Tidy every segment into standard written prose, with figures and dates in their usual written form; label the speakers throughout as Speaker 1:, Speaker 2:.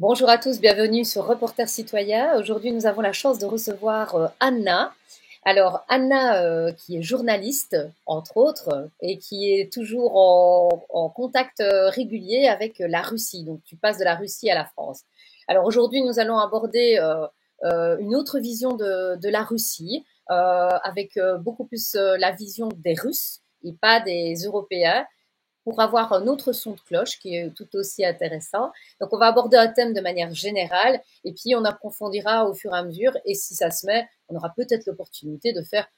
Speaker 1: Bonjour à tous, bienvenue sur Reporter Citoyen. Aujourd'hui, nous avons la chance de recevoir Anna. Alors, Anna, qui est journaliste, entre autres, et qui est toujours en contact régulier avec la Russie. Donc, tu passes de la Russie à la France. Alors, aujourd'hui, nous allons aborder une autre vision de la Russie, avec beaucoup plus la vision des Russes et pas des Européens, pour avoir un autre son de cloche qui est tout aussi intéressant. Donc, on va aborder un thème de manière générale et puis on approfondira au fur et à mesure. Et si ça se met, on aura peut-être l'opportunité de faire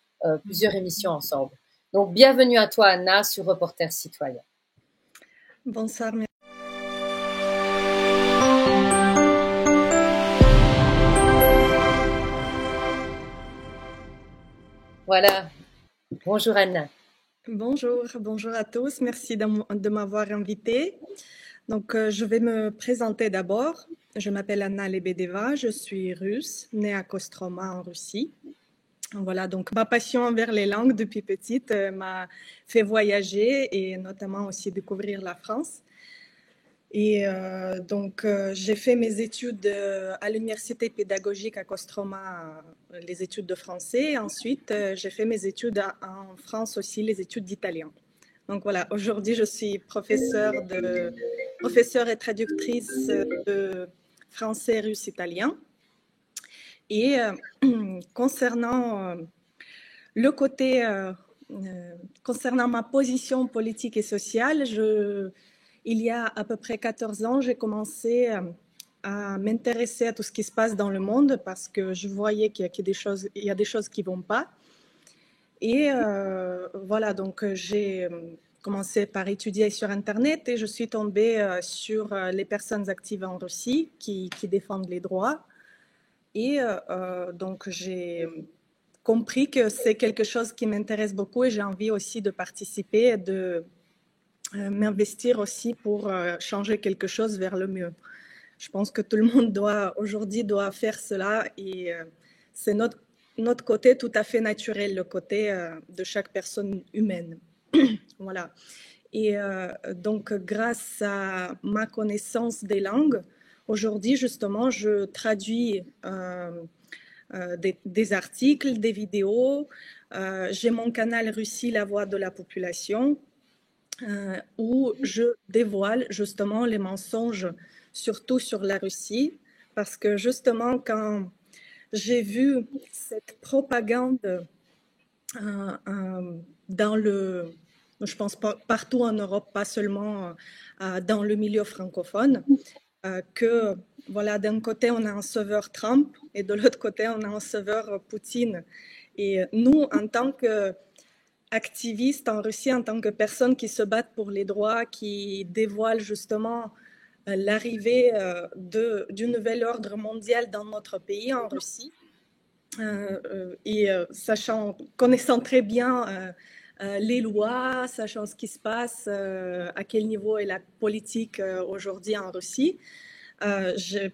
Speaker 1: plusieurs émissions ensemble. Donc, bienvenue à toi, Anna, sur Reporter Citoyen.
Speaker 2: Bonsoir.
Speaker 1: Voilà. Bonjour, Anna.
Speaker 2: Bonjour à tous. Merci de m'avoir invitée. Donc, je vais me présenter d'abord. Je m'appelle Anna Lebedeva, je suis russe, née à Kostroma en Russie. Voilà, donc ma passion envers les langues depuis petite m'a fait voyager et notamment aussi découvrir la France. Et donc, j'ai fait mes études à l'université pédagogique à Kostroma, les études de français. Ensuite, j'ai fait mes études en France aussi, les études d'italien. Donc voilà, aujourd'hui, je suis professeure et traductrice de français, russe, italien. Et concernant le côté, concernant ma position politique et sociale, il y a à peu près 14 ans, j'ai commencé à m'intéresser à tout ce qui se passe dans le monde parce que je voyais qu'il y a des choses qui ne vont pas. Et voilà, donc j'ai commencé par étudier sur Internet et je suis tombée sur les personnes actives en Russie qui défendent les droits. Et donc j'ai compris que c'est quelque chose qui m'intéresse beaucoup et j'ai envie aussi de participer et de m'investir aussi pour changer quelque chose vers le mieux. Je pense que tout le monde aujourd'hui doit faire cela et c'est notre côté tout à fait naturel, le côté de chaque personne humaine. Voilà. Et donc, grâce à ma connaissance des langues, aujourd'hui, justement, je traduis des articles, des vidéos. J'ai mon canal Russie, la voix de la population, où je dévoile justement les mensonges, surtout sur la Russie, parce que justement, quand j'ai vu cette propagande dans je pense partout en Europe, pas seulement dans le milieu francophone, que voilà, d'un côté on a un sauveur Trump et de l'autre côté on a un sauveur Poutine. Et nous, en tant qu'activistes en Russie, en tant que personnes qui se battent pour les droits, qui dévoilent justement l'arrivée du nouvel ordre mondial dans notre pays, en Russie, et connaissant très bien les lois, sachant ce qui se passe, à quel niveau est la politique aujourd'hui en Russie,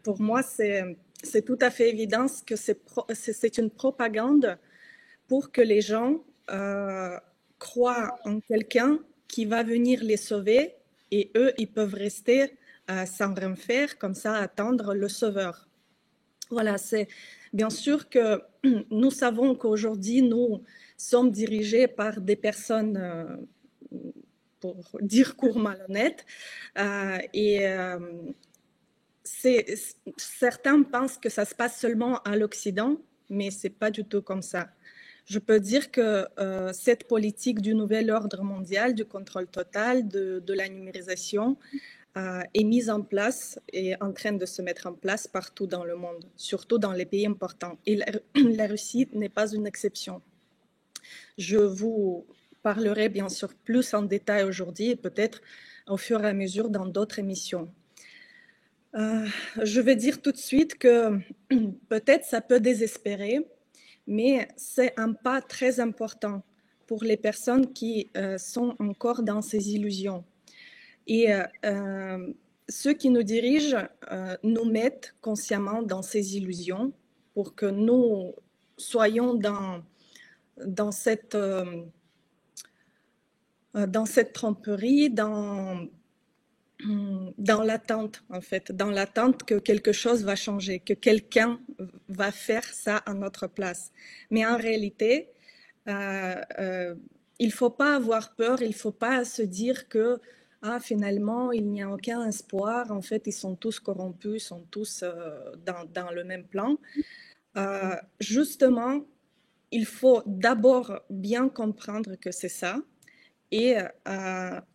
Speaker 2: pour moi, c'est tout à fait évident que c'est une propagande pour que les gens croient en quelqu'un qui va venir les sauver et eux, ils peuvent rester sans rien faire, comme ça, attendre le sauveur. Voilà, c'est bien sûr que nous savons qu'aujourd'hui, nous sommes dirigés par des personnes, pour dire court, malhonnêtes, et certains pensent que ça se passe seulement à l'Occident, mais c'est pas du tout comme ça. Je peux dire que cette politique du nouvel ordre mondial, du contrôle total, de la numérisation, est mise en place et est en train de se mettre en place partout dans le monde, surtout dans les pays importants. Et la Russie n'est pas une exception. Je vous parlerai bien sûr plus en détail aujourd'hui et peut-être au fur et à mesure dans d'autres émissions. Je vais dire tout de suite que peut-être ça peut désespérer, mais c'est un pas très important pour les personnes qui sont encore dans ces illusions. Et ceux qui nous dirigent nous mettent consciemment dans ces illusions pour que nous soyons dans cette tromperie, dans dans l'attente, en fait, dans l'attente que quelque chose va changer, que quelqu'un va faire ça à notre place. Mais en réalité, euh, euh, il ne faut pas avoir peur, il ne faut pas se dire que finalement, il n'y a aucun espoir, en fait, ils sont tous corrompus, ils sont tous dans le même plan. Justement, il faut d'abord bien comprendre que c'est ça et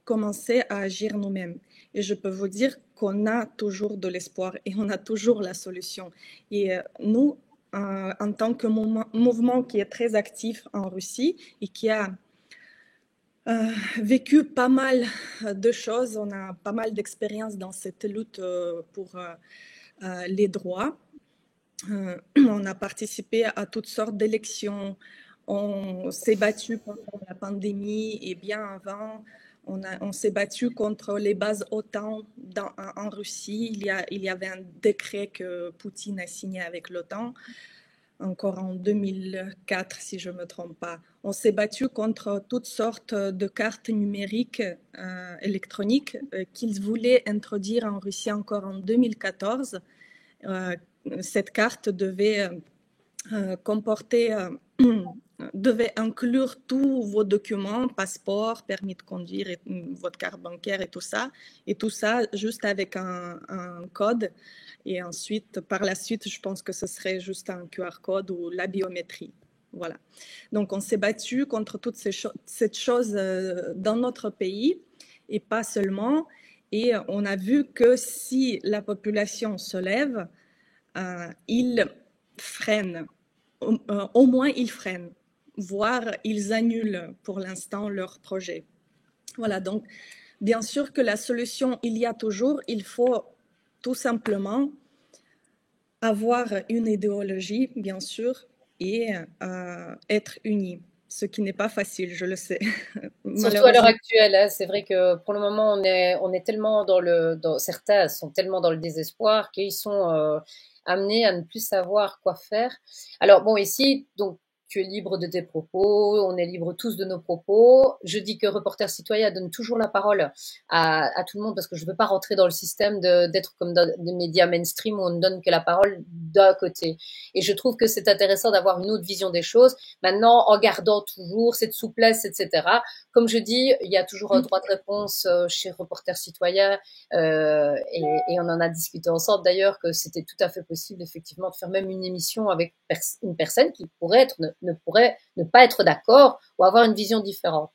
Speaker 2: commencer à agir nous-mêmes. Et je peux vous dire qu'on a toujours de l'espoir et on a toujours la solution. Et nous, en tant que mouvement qui est très actif en Russie et qui a vécu pas mal de choses, on a pas mal d'expérience dans cette lutte pour les droits. On a participé à toutes sortes d'élections. On s'est battu contre la pandémie et bien avant. On s'est battu contre les bases OTAN en Russie. Il y avait un décret que Poutine a signé avec l'OTAN, encore en 2004, si je ne me trompe pas. On s'est battu contre toutes sortes de cartes numériques électroniques qu'ils voulaient introduire en Russie encore en 2014. Cette carte devait comporter, devait inclure tous vos documents, passeport, permis de conduire, et, votre carte bancaire et tout ça juste avec un code. Et ensuite, par la suite, je pense que ce serait juste un QR code ou la biométrie. Voilà. Donc, on s'est battu contre toutes cette chose dans notre pays et pas seulement. Et on a vu que si la population se lève, ils freinent, au moins ils freinent, voire ils annulent pour l'instant leur projet. Voilà, donc bien sûr que la solution, il y a toujours, il faut tout simplement avoir une idéologie, bien sûr, et être unis, ce qui n'est pas facile, je le sais.
Speaker 1: Surtout à l'heure
Speaker 2: Malheureusement.
Speaker 1: actuelle, hein, c'est vrai que pour le moment, on est tellement certains sont tellement dans le désespoir qu'ils sont amenés à ne plus savoir quoi faire. Alors bon, ici, donc tu es libre de tes propos, on est libre tous de nos propos. Je dis que Reporter Citoyen donne toujours la parole à tout le monde parce que je ne veux pas rentrer dans le système d'être comme dans des médias mainstream où on ne donne que la parole d'un côté. Et je trouve que c'est intéressant d'avoir une autre vision des choses. Maintenant, en gardant toujours cette souplesse, etc. Comme je dis, il y a toujours un droit de réponse chez Reporter Citoyen et on en a discuté ensemble d'ailleurs que c'était tout à fait possible effectivement de faire même une émission avec une personne qui pourrait ne pas être d'accord ou avoir une vision différente.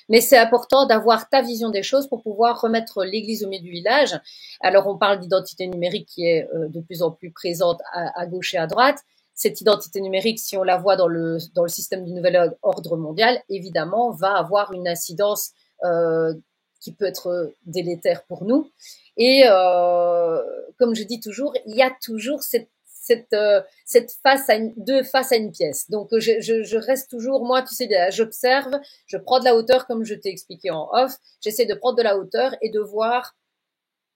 Speaker 1: Mais c'est important d'avoir ta vision des choses pour pouvoir remettre l'église au milieu du village. Alors on parle d'identité numérique qui est de plus en plus présente à gauche et à droite. Cette identité numérique, si on la voit dans le système du nouvel ordre mondial, évidemment, va avoir une incidence qui peut être délétère pour nous. Et comme je dis toujours, il y a toujours cette deux faces à une pièce. Donc je reste toujours, moi, tu sais bien, j'observe, je prends de la hauteur comme je t'ai expliqué en off, j'essaie de prendre de la hauteur et de voir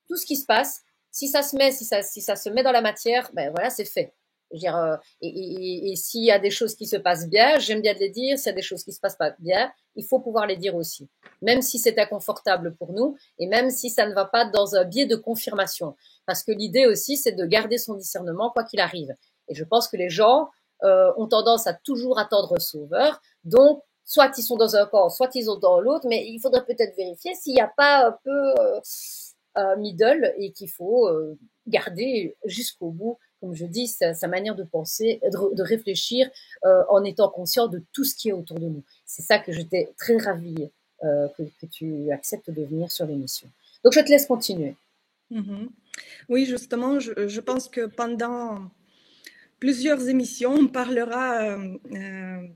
Speaker 1: tout ce qui se passe. Si ça se met dans la matière, ben voilà, c'est fait. Je veux dire, et s'il y a des choses qui se passent bien, j'aime bien de les dire. S'il y a des choses qui se passent pas bien, il faut pouvoir les dire aussi, même si c'est inconfortable pour nous et même si ça ne va pas dans un biais de confirmation. Parce que l'idée aussi, c'est de garder son discernement quoi qu'il arrive. Et je pense que les gens ont tendance à toujours attendre sauveur. Donc, soit ils sont dans un camp, soit ils sont dans l'autre, mais il faudrait peut-être vérifier s'il n'y a pas un peu middle et qu'il faut garder jusqu'au bout, comme je dis, sa manière de penser, de réfléchir en étant conscient de tout ce qui est autour de nous. C'est ça que j'étais très ravie que tu acceptes de venir sur l'émission. Donc je te laisse continuer.
Speaker 2: Oui, justement, je pense que pendant plusieurs émissions, on parlera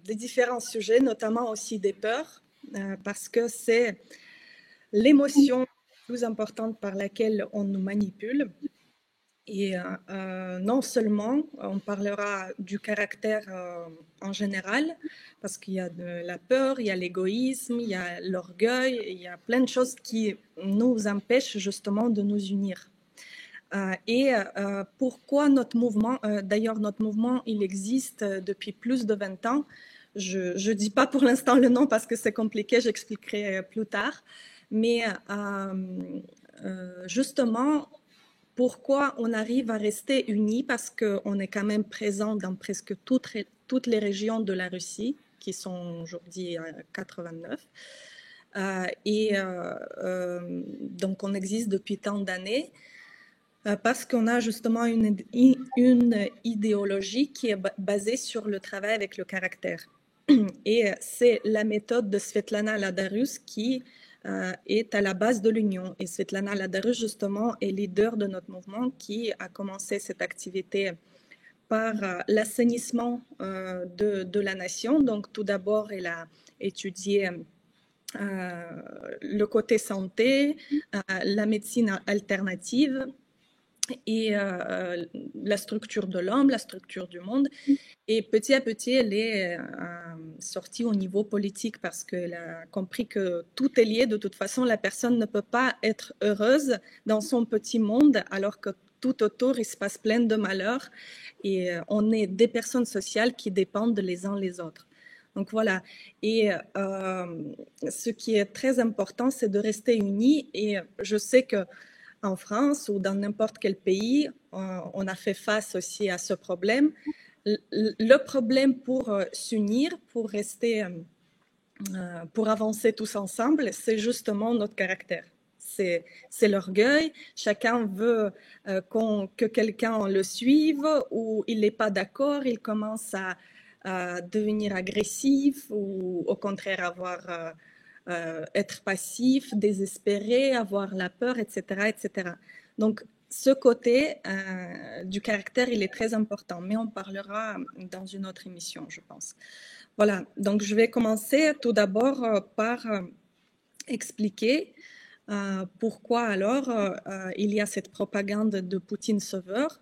Speaker 2: des différents sujets, notamment aussi des peurs, parce que c'est l'émotion plus importante par laquelle on nous manipule. Et non seulement on parlera du caractère en général, parce qu'il y a de la peur, il y a l'égoïsme, il y a l'orgueil, il y a plein de choses qui nous empêchent justement de nous unir. Et pourquoi notre mouvement, d'ailleurs notre mouvement, il existe depuis plus de 20 ans. Je ne dis pas pour l'instant le nom parce que c'est compliqué, j'expliquerai plus tard. Mais justement, pourquoi on arrive à rester unis? Parce qu'on est quand même présent dans presque toutes les régions de la Russie, qui sont aujourd'hui 89. Donc, on existe depuis tant d'années parce qu'on a justement une idéologie qui est basée sur le travail avec le caractère. Et c'est la méthode de Svetlana Ladarus qui est à la base de l'Union. Et Svetlana Ladarus, justement, est leader de notre mouvement qui a commencé cette activité par l'assainissement de la nation. Donc, tout d'abord, elle a étudié le côté santé, la médecine alternative et la structure de l'homme, la structure du monde. Et petit à petit, elle est sortie au niveau politique parce qu'elle a compris que tout est lié. De toute façon, la personne ne peut pas être heureuse dans son petit monde alors que tout autour, il se passe plein de malheurs. Et on est des personnes sociales qui dépendent les uns les autres. Donc voilà. Et ce qui est très important, c'est de rester unis. Et je sais que en France ou dans n'importe quel pays, on a fait face aussi à ce problème. Le problème pour s'unir, pour rester, pour avancer tous ensemble, c'est justement notre caractère. C'est l'orgueil. Chacun veut que quelqu'un le suive ou il n'est pas d'accord, il commence à devenir agressif ou au contraire avoir être passif, désespéré, avoir la peur, etc., etc. Donc, ce côté du caractère, il est très important, mais on parlera dans une autre émission, je pense. Voilà, donc je vais commencer tout d'abord par expliquer pourquoi alors il y a cette propagande de Poutine sauveur,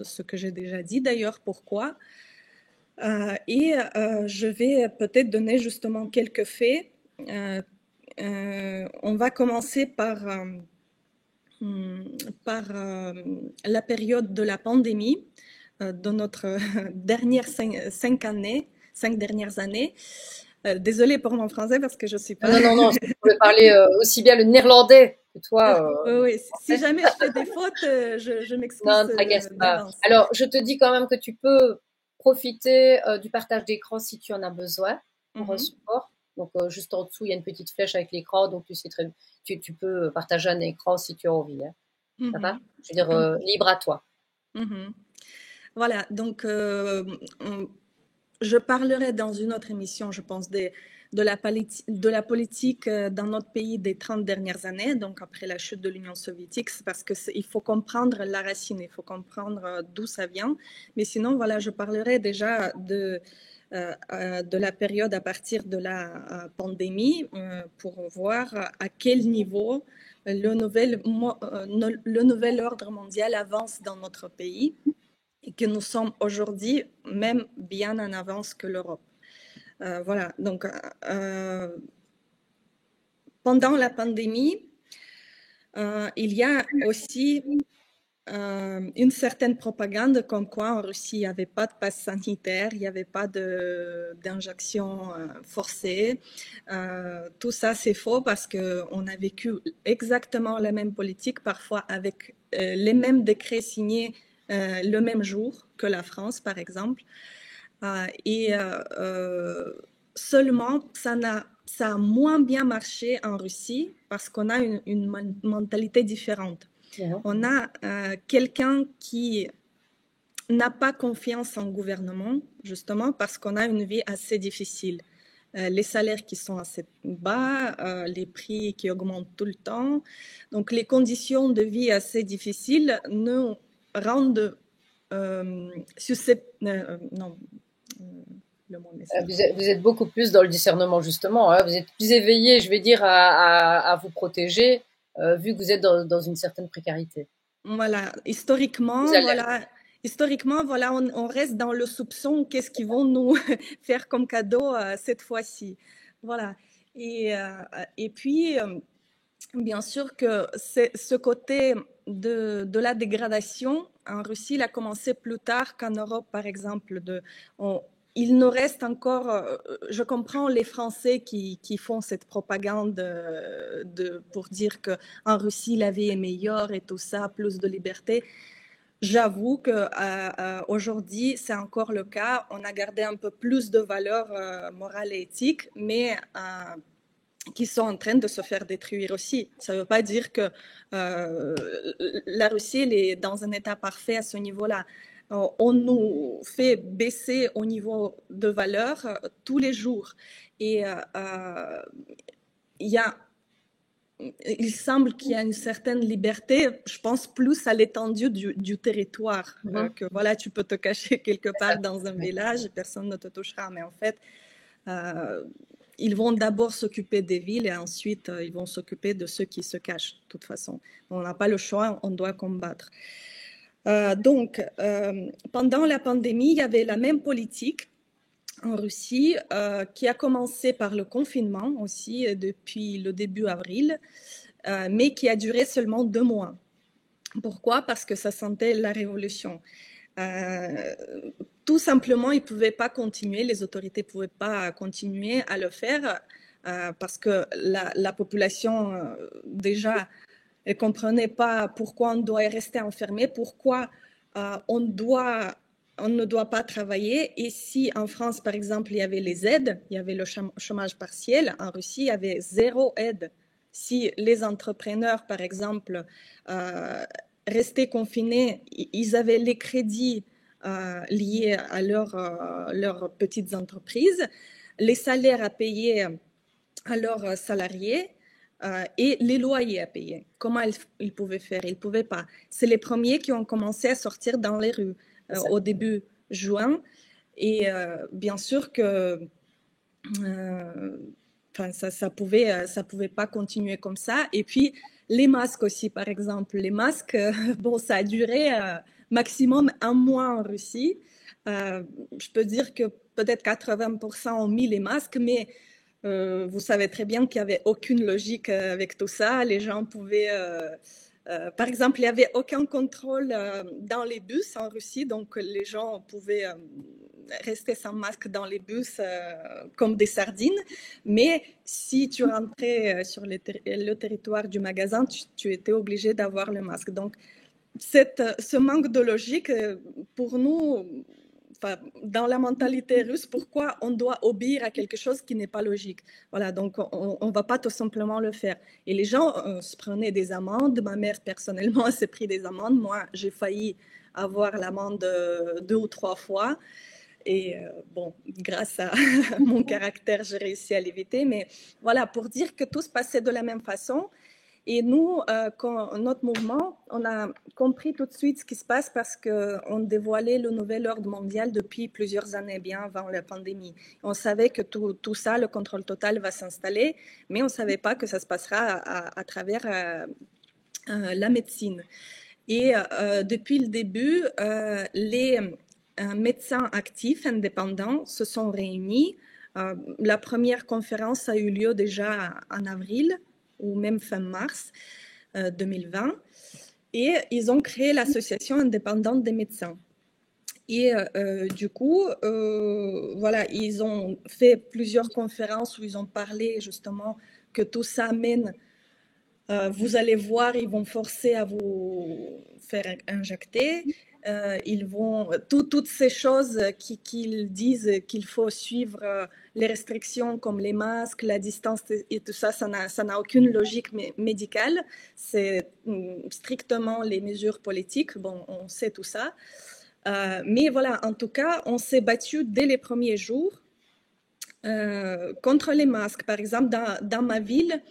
Speaker 2: ce que j'ai déjà dit d'ailleurs, pourquoi. Et je vais peut-être donner justement quelques faits. On va commencer par la période de la pandémie de notre dernière cinq dernières années. Désolée pour mon français parce que je suis pas.
Speaker 1: Non, non, non, je pouvais parler aussi bien le néerlandais que toi.
Speaker 2: Oui, si jamais je fais des fautes, je
Speaker 1: Non,
Speaker 2: m'excuse
Speaker 1: ne t'agace pas.
Speaker 2: d'avance.
Speaker 1: Alors, je te dis quand même que tu peux profiter du partage d'écran si tu en as besoin pour un
Speaker 2: Mhm,
Speaker 1: support. Donc, juste en dessous, il y a une petite flèche avec l'écran. Donc, tu peux partager un écran si tu as envie. Hein. Ça va?
Speaker 2: mhm,
Speaker 1: Je veux dire, libre à toi.
Speaker 2: mhm. Voilà, donc je parlerai dans une autre émission, je pense, de la politique dans notre pays des 30 dernières années, donc après la chute de l'Union soviétique, parce qu'il faut comprendre la racine, il faut comprendre d'où ça vient. Mais sinon, voilà, je parlerai déjà de la période à partir de la pandémie pour voir à quel niveau le nouvel ordre mondial avance dans notre pays et que nous sommes aujourd'hui même bien en avance que l'Europe. Voilà, donc pendant la pandémie, il y a aussi une certaine propagande comme quoi en Russie, il n'y avait pas de passe sanitaire, il n'y avait pas d'injection forcée. Tout ça, c'est faux parce qu'on a vécu exactement la même politique, parfois avec les mêmes décrets signés le même jour que la France, par exemple. Et seulement, ça a moins bien marché en Russie parce qu'on a une mentalité différente.
Speaker 1: Mhm.
Speaker 2: On a quelqu'un qui n'a pas confiance en gouvernement, justement parce qu'on a une vie assez difficile. Les salaires qui sont assez bas, les prix qui augmentent tout le temps. Donc, les conditions de vie assez difficiles nous rendent non, le mot m'escape.
Speaker 1: Vous êtes beaucoup plus dans le discernement, justement. Hein. Vous êtes plus éveillé, je vais dire, à vous protéger, vu que vous êtes dans une certaine précarité.
Speaker 2: Voilà,
Speaker 1: Vous allez.
Speaker 2: historiquement, voilà, on reste dans le soupçon, qu'est-ce qu'ils vont nous faire comme cadeau cette fois-ci. Voilà. Et puis, bien sûr que ce côté de la dégradation en Russie, il a commencé plus tard qu'en Europe, par exemple. il nous reste encore, je comprends les Français qui font cette propagande pour dire qu'en Russie, la vie est meilleure et tout ça, plus de liberté. J'avoue qu'aujourd'hui, c'est encore le cas. On a gardé un peu plus de valeurs morales et éthiques, mais qui sont en train de se faire détruire aussi. Ça ne veut pas dire que la Russie est dans un état parfait à ce niveau-là. On nous fait baisser au niveau de valeur tous les jours. Et il semble qu'il y a une certaine liberté, je pense plus à l'étendue du territoire, que voilà, tu peux te cacher quelque part dans un village et personne ne te touchera. Mais en fait, ils vont d'abord s'occuper des villes et ensuite ils vont s'occuper de ceux qui se cachent, de toute façon. On n'a pas le choix, on doit combattre. Donc, pendant la pandémie, il y avait la même politique en Russie qui a commencé par le confinement aussi depuis le début avril, mais qui a duré seulement 2 mois. Pourquoi? Parce que ça sentait la révolution. Tout simplement, ils ne pouvaient pas continuer, les autorités ne pouvaient pas continuer à le faire parce que la population, déjà, ne comprenait pas pourquoi on doit rester enfermé, pourquoi on ne doit pas travailler. Et si en France, par exemple, il y avait les aides, il y avait le chômage partiel, en Russie, il y avait 0 aide. Si les entrepreneurs, par exemple, restaient confinés, ils avaient les crédits liés à leurs petites entreprises, les salaires à payer à leurs salariés et les loyers à payer. Comment ils pouvaient faire? Ils ne pouvaient pas. C'est les premiers qui ont commencé à sortir dans les rues au début juin. Et bien sûr que ça pouvait pas continuer comme ça. Et puis, les masques aussi, par exemple. Les masques, bon, ça a duré maximum 1 mois en Russie. Je peux dire que peut-être 80% ont mis les masques, mais vous savez très bien qu'il n'y avait aucune logique avec tout ça. Les gens pouvaient... par exemple, il n'y avait aucun contrôle dans les bus en Russie, donc les gens pouvaient rester sans masque dans les bus comme des sardines. Mais si tu rentrais sur le territoire du magasin, tu étais obligé d'avoir le masque. Donc, ce manque de logique, pour nous, dans la mentalité russe, pourquoi on doit obéir à quelque chose qui n'est pas logique? Voilà, donc on ne va pas tout simplement le faire. Et les gens se prenaient des amendes. Ma mère, personnellement, s'est pris des amendes. Moi, j'ai failli avoir l'amende 2 ou 3 fois. Et bon, grâce à mon caractère, j'ai réussi à l'éviter. Mais voilà, pour dire que tout se passait de la même façon. Et nous, notre mouvement, on a compris tout de suite ce qui se passe parce qu'on dévoilait le nouvel ordre mondial depuis plusieurs années, bien avant la pandémie. On savait que tout ça, le contrôle total va s'installer, mais on ne savait pas que ça se passera à travers la médecine. Et depuis le début, les médecins actifs, indépendants, se sont réunis. La première conférence a eu lieu déjà en avril ou même fin mars 2020. Et ils ont créé l'association indépendante des médecins. Et du coup, voilà, ils ont fait plusieurs conférences où ils ont parlé justement que tout ça mène, vous allez voir, ils vont forcer à vous faire injecter. Ils vont toutes ces choses qu'ils disent qu'il faut suivre les restrictions comme les masques, la distance et tout ça, ça n'a aucune logique médicale. C'est strictement les mesures politiques. Bon, on sait tout ça. Mais voilà, en tout cas, on s'est battu dès les premiers jours contre les masques. Par exemple, dans ma ville,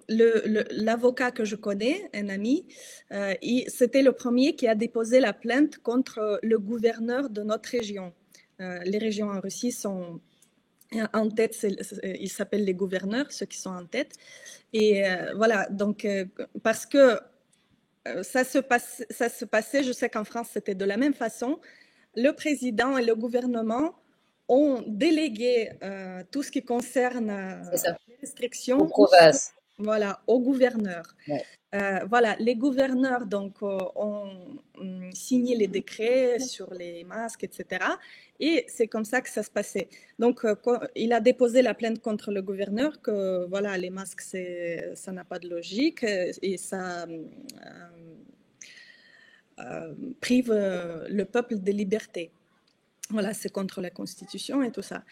Speaker 2: l'avocat que je connais, un ami, c'était le premier qui a déposé la plainte contre le gouverneur de notre région. Les régions en Russie sont en tête, ils s'appellent les gouverneurs, ceux qui sont en tête. Et voilà, donc parce que ça se passait, je sais qu'en France c'était de la même façon, le président et le gouvernement ont délégué tout ce qui concerne les restrictions
Speaker 1: aux provinces.
Speaker 2: voilà, aux gouverneurs.
Speaker 1: Ouais.
Speaker 2: Voilà, les gouverneurs donc, ont signé les décrets sur les masques, etc. Et c'est comme ça que ça se passait. Donc, il a déposé la plainte contre le gouverneur que voilà, les masques, ça n'a pas de logique et ça prive le peuple des libertés. Voilà, c'est contre la Constitution et tout ça.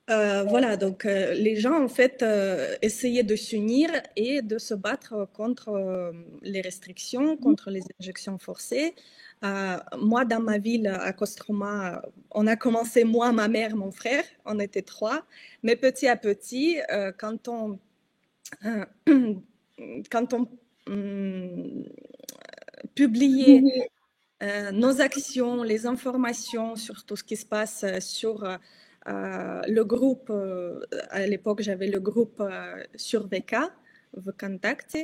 Speaker 2: Voilà, donc les gens en fait essayaient de s'unir et de se battre contre les restrictions, contre les injections forcées. Moi, dans ma ville, à Kostroma, on a commencé, moi, ma mère, mon frère, on était trois, mais petit à petit, quand on publiait nos actions, les informations sur tout ce qui se passe sur le groupe, à l'époque j'avais le groupe sur VK, VKontakte,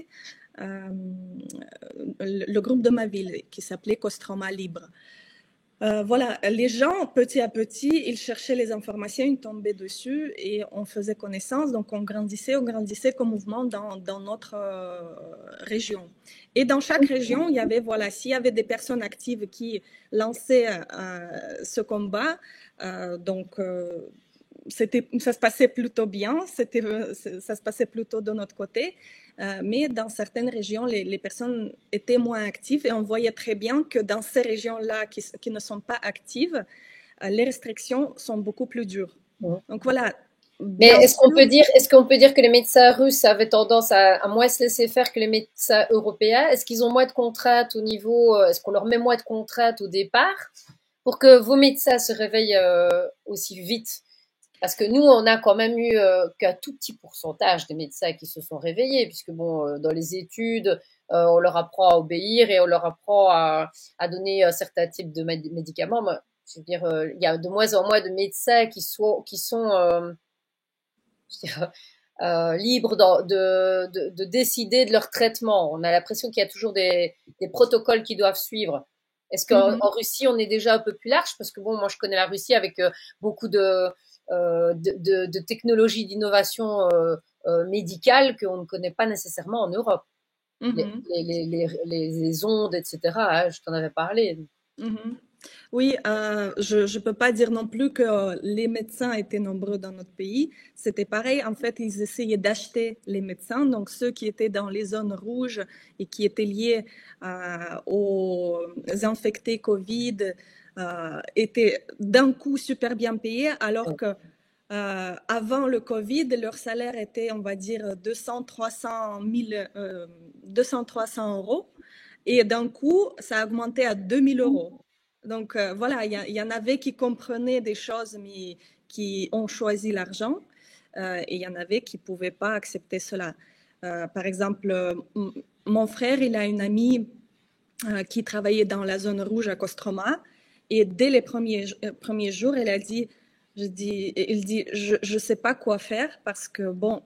Speaker 2: le groupe de ma ville qui s'appelait Kostroma Libre. Voilà, les gens, petit à petit, ils cherchaient les informations, ils tombaient dessus et on faisait connaissance. Donc, on grandissait comme mouvement dans notre région. Et dans chaque région, il y avait, voilà, s'il y avait des personnes actives qui lançaient ce combat, donc ça se passait plutôt bien, ça se passait plutôt de notre côté. Mais dans certaines régions, les personnes étaient moins actives et on voyait très bien que dans ces régions-là qui ne sont pas actives, les restrictions sont beaucoup plus dures. Donc voilà.
Speaker 1: Mais est-ce qu'on peut dire que les médecins russes avaient tendance à moins se laisser faire que les médecins européens? Est-ce qu'ils ont moins de contraintes au niveau, est-ce qu'on leur met moins de contraintes au départ pour que vos médecins se réveillent aussi vite? Parce que nous, on a quand même eu qu'un tout petit pourcentage des médecins qui se sont réveillés, puisque bon, dans les études, on leur apprend à obéir et on leur apprend à donner certains types de médicaments. Mais, je veux dire, il y a de moins en moins de médecins qui sont je dirais, libres de décider de leur traitement. On a l'impression qu'il y a toujours des protocoles qui doivent suivre. Est-ce qu'en Russie, on est déjà un peu plus large? Parce que bon, moi, je connais la Russie avec beaucoup de technologies d'innovation médicale qu'on ne connaît pas nécessairement en Europe. Les ondes, etc. Hein, je t'en avais parlé.
Speaker 2: Oui, je ne peux pas dire non plus que les médecins étaient nombreux dans notre pays. C'était pareil. En fait, ils essayaient d'acheter les médecins. Donc, ceux qui étaient dans les zones rouges et qui étaient liés aux infectés Covid étaient d'un coup super bien payés, alors que avant le Covid, leur salaire était, on va dire, 200-300 euros. Et d'un coup, ça a augmenté à 2000 euros. Donc voilà, il y en avait qui comprenaient des choses, mais qui ont choisi l'argent. Et il y en avait qui ne pouvaient pas accepter cela. Par exemple, mon frère, il a une amie qui travaillait dans la zone rouge à Kostroma. Et dès les premiers jours, elle a dit, il dit, je ne sais pas quoi faire parce que, bon,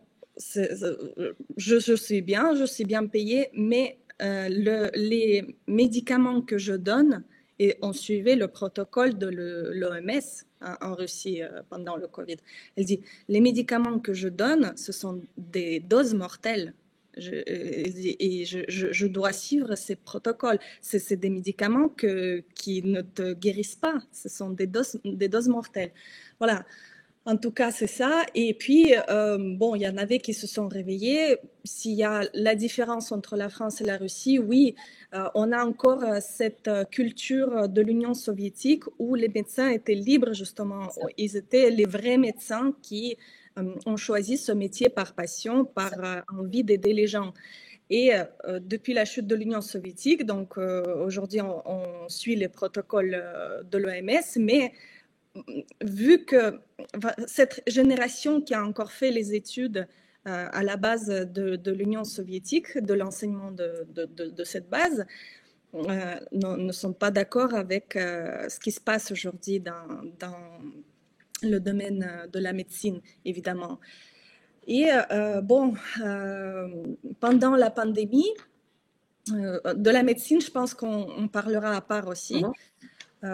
Speaker 2: je suis bien payée, mais les médicaments que je donne, et on suivait le protocole de l'OMS en Russie pendant le Covid. Elle dit, les médicaments que je donne, ce sont des doses mortelles. Je dois suivre ces protocoles. C'est des médicaments qui ne te guérissent pas. Ce sont des doses mortelles. Voilà. En tout cas, c'est ça. Et puis, bon, il y en avait qui se sont réveillés. S'il y a la différence entre la France et la Russie, oui, on a encore cette culture de l'Union soviétique où les médecins étaient libres, justement. Ils étaient les vrais médecins qui ont choisi ce métier par passion, par envie d'aider les gens. Et depuis la chute de l'Union soviétique, donc aujourd'hui, on suit les protocoles de l'OMS, mais vu que cette génération qui a encore fait les études à la base de l'Union soviétique, de l'enseignement de cette base, ne sont pas d'accord avec ce qui se passe aujourd'hui dans le domaine de la médecine, évidemment. Et bon, pendant la pandémie, de la médecine, je pense qu'on parlera à part aussi.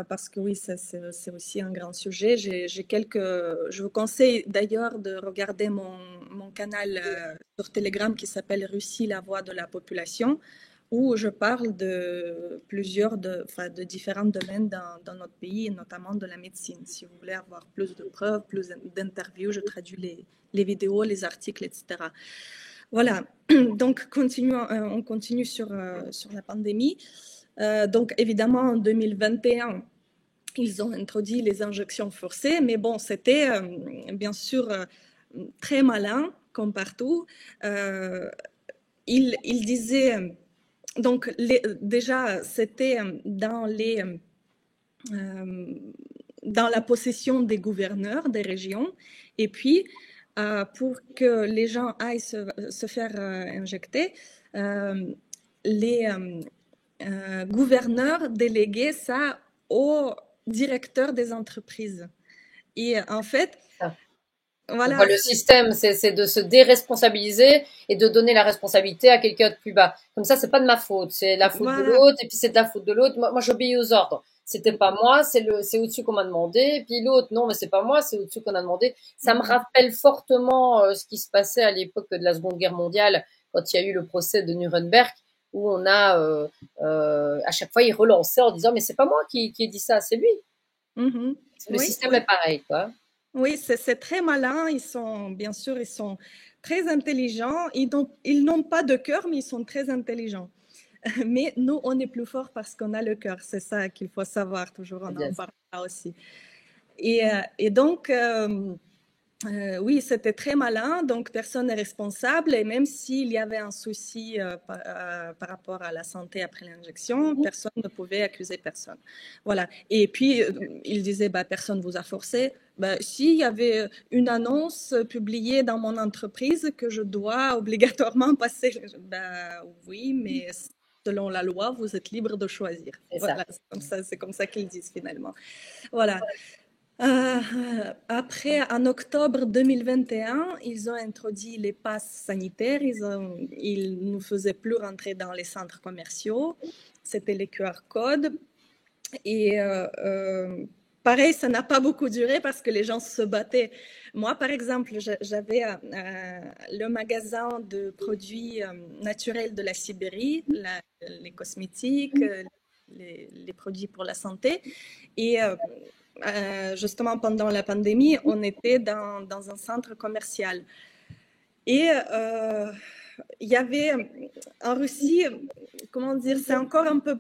Speaker 2: parce que oui, c'est aussi un grand sujet. Je vous conseille d'ailleurs de regarder mon canal sur Telegram qui s'appelle Russie, la voix de la population, où je parle de enfin, de différents domaines dans notre pays, et notamment de la médecine. Si vous voulez avoir plus de preuves, plus d'interviews, je traduis les vidéos, les articles, etc. Voilà, donc on continue sur la pandémie. Donc évidemment, en 2021, ils ont introduit les injections forcées, mais bon, c'était bien sûr très malin, comme partout. Il disait, donc déjà, c'était dans la possession des gouverneurs des régions, et puis pour que les gens aillent se faire injecter, les gouverneurs déléguaient ça aux directeurs des entreprises. Et en fait,
Speaker 1: Ça. On voit
Speaker 2: voilà,
Speaker 1: le système, c'est de se déresponsabiliser et de donner la responsabilité à quelqu'un de plus bas. Comme ça, c'est pas de ma faute, c'est la faute de
Speaker 2: voilà.
Speaker 1: l'autre, et puis c'est de la faute de l'autre. Moi j'obéis aux ordres. C'était pas moi, c'est au-dessus qu'on m'a demandé. Et puis l'autre, non, mais c'est pas moi, c'est au-dessus qu'on a demandé. Ça me rappelle fortement ce qui se passait à l'époque de la Seconde Guerre mondiale, quand il y a eu le procès de Nuremberg, où on a, à chaque fois, il relançait en disant, mais c'est pas moi qui ai dit ça, c'est lui.
Speaker 2: Mhm.
Speaker 1: Le
Speaker 2: Oui,
Speaker 1: système
Speaker 2: oui.
Speaker 1: est pareil, quoi.
Speaker 2: Oui, c'est très malin. Bien sûr, ils sont très intelligents. Ils n'ont pas de cœur, mais ils sont très intelligents. Mais nous, on est plus fort parce qu'on a le cœur. C'est ça qu'il faut savoir toujours.
Speaker 1: C'est
Speaker 2: On
Speaker 1: bien
Speaker 2: en
Speaker 1: ça.
Speaker 2: parle là aussi. Et donc, oui, c'était très malin, donc personne n'est responsable. Et même s'il y avait un souci par rapport à la santé après l'injection, personne ne pouvait accuser personne. Voilà. Et puis, il disait, bah, personne ne vous a forcé. Bah, s'il y avait une annonce publiée dans mon entreprise que je dois obligatoirement passer, bah, oui, mais selon la loi, vous êtes libre de choisir.
Speaker 1: C'est ça.
Speaker 2: Voilà, c'est comme ça qu'ils disent finalement. Voilà. Après, en octobre 2021, ils ont introduit les passes sanitaires. Ils ne nous faisaient plus rentrer dans les centres commerciaux. C'était les QR codes. Et pareil, ça n'a pas beaucoup duré parce que les gens se battaient. Moi, par exemple, j'avais le magasin de produits naturels de la Sibérie, les cosmétiques, les produits pour la santé. Et justement, pendant la pandémie, on était dans un centre commercial. Et il y avait en Russie, comment dire, c'est encore un peu,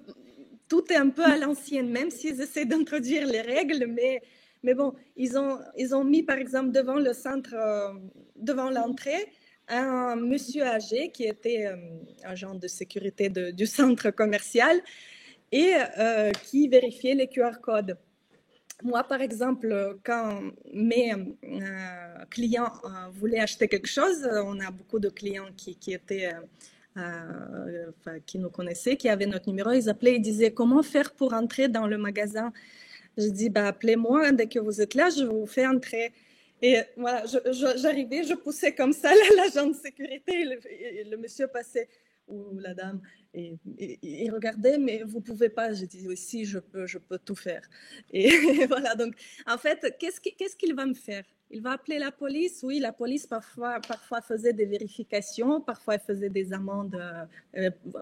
Speaker 2: tout est un peu à l'ancienne, même s'ils essaient d'introduire les règles, mais bon, ils ont mis par exemple devant le centre, devant l'entrée, un monsieur âgé qui était agent de sécurité du centre commercial et qui vérifiait les QR codes. Moi, par exemple, quand mes clients voulaient acheter quelque chose, on a beaucoup de clients qui étaient, enfin, qui nous connaissaient, qui avaient notre numéro, ils appelaient, ils disaient comment faire pour entrer dans le magasin. Je dis, bah, appelez-moi dès que vous êtes là, je vous fais entrer. Et voilà, j'arrivais, je poussais comme ça l'agent de sécurité et le monsieur passait, ou la dame, et il regardait, mais vous pouvez pas. Je dis, oui, si, je peux tout faire. Et voilà, donc en fait, qu'est-ce qu'il va me faire? Il va appeler la police. Oui, la police parfois faisait des vérifications, parfois faisait des amendes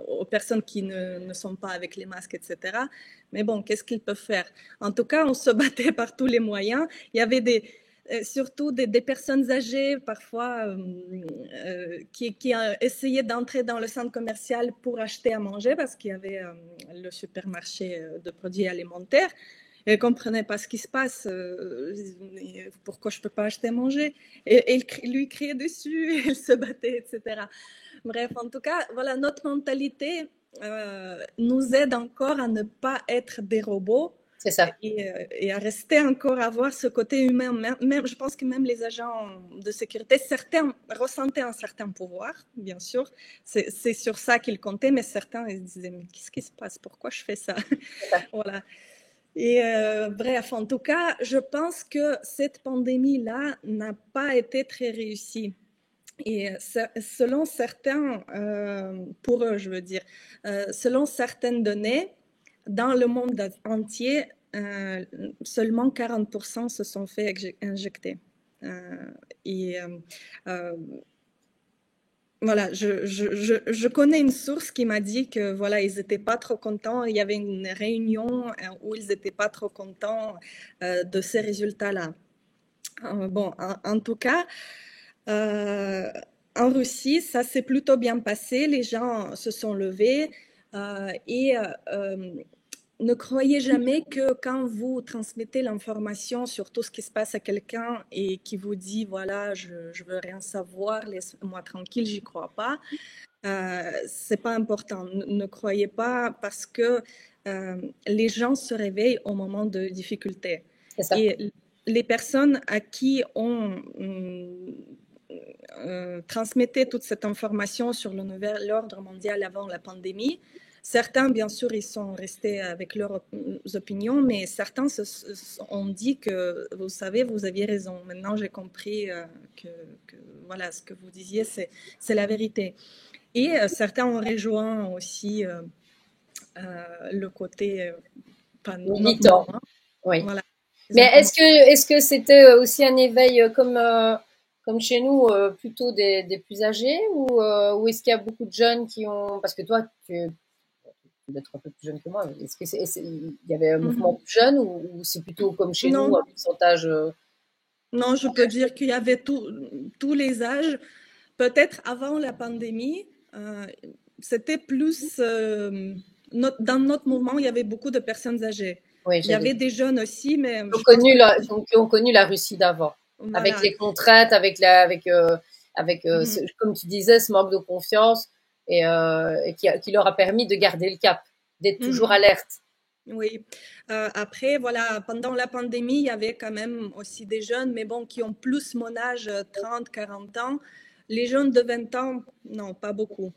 Speaker 2: aux personnes qui ne sont pas avec les masques, etc. Mais bon, qu'est-ce qu'ils peuvent faire? En tout cas, on se battait par tous les moyens. Il y avait surtout des personnes âgées, parfois, qui essayaient d'entrer dans le centre commercial pour acheter à manger parce qu'il y avait le supermarché de produits alimentaires. Elle ne comprenait pas ce qui se passe, pourquoi je ne peux pas acheter à manger. Et il lui criait dessus, il se battait, etc. Bref, en tout cas, voilà, notre mentalité nous aide encore à ne pas être des robots
Speaker 1: C'est ça.
Speaker 2: et à rester encore à avoir ce côté humain. Même, je pense que même les agents de sécurité, certains ressentaient un certain pouvoir, bien sûr. C'est sur ça qu'ils comptaient, mais certains ils disaient, mais qu'est-ce qui se passe? Pourquoi je fais ça? Voilà. Et bref, en tout cas, je pense que cette pandémie-là n'a pas été très réussie. Et selon certains, pour eux, je veux dire, selon certaines données, dans le monde entier, seulement 40% se sont fait injecter. Et voilà, je connais une source qui m'a dit que voilà, ils n'étaient pas trop contents. Il y avait une réunion où ils n'étaient pas trop contents de ces résultats-là. Bon, en tout cas, en Russie, ça s'est plutôt bien passé. Les gens se sont levés et ne croyez jamais que quand vous transmettez l'information sur tout ce qui se passe à quelqu'un et qui vous dit voilà, je veux rien savoir, laisse-moi tranquille, j'y crois pas. C'est pas important. Ne croyez pas parce que les gens se réveillent au moment de difficultés.
Speaker 1: C'est ça.
Speaker 2: Et les personnes à qui on transmettait toute cette information sur le nouvel ordre mondial avant la pandémie, certains, bien sûr, ils sont restés avec leurs opinions, mais certains ont dit que, vous savez, vous aviez raison. Maintenant, j'ai compris que, voilà, ce que vous disiez, c'est la vérité. Et certains ont rejoint aussi le côté notre
Speaker 1: Militant,
Speaker 2: mouvement.
Speaker 1: oui.
Speaker 2: Voilà.
Speaker 1: Mais est-ce que c'était aussi un éveil comme chez nous, plutôt des plus âgés ou est-ce qu'il y a beaucoup de jeunes qui ont... Parce que toi, tu es peut-être un peu plus jeune que moi. Est-ce que il y avait un mouvement plus jeune ou c'est plutôt comme chez nous,
Speaker 2: Non,
Speaker 1: un pourcentage...
Speaker 2: non, je peux dire qu'il y avait tous les âges. Peut-être avant la pandémie, c'était plus... dans notre mouvement, il y avait beaucoup de personnes âgées.
Speaker 1: Oui,
Speaker 2: Il y avait des jeunes aussi, mais je pense que...
Speaker 1: qui ont connu la Russie d'avant, avec
Speaker 2: Voilà.
Speaker 1: les contraintes, comme tu disais, ce manque de confiance et qui leur a permis de garder le cap, d'être toujours alerte.
Speaker 2: Oui. Après, voilà, pendant la pandémie, il y avait quand même aussi des jeunes, mais bon, qui ont plus mon âge, 30, 40 ans. Les jeunes de 20 ans, non, pas beaucoup.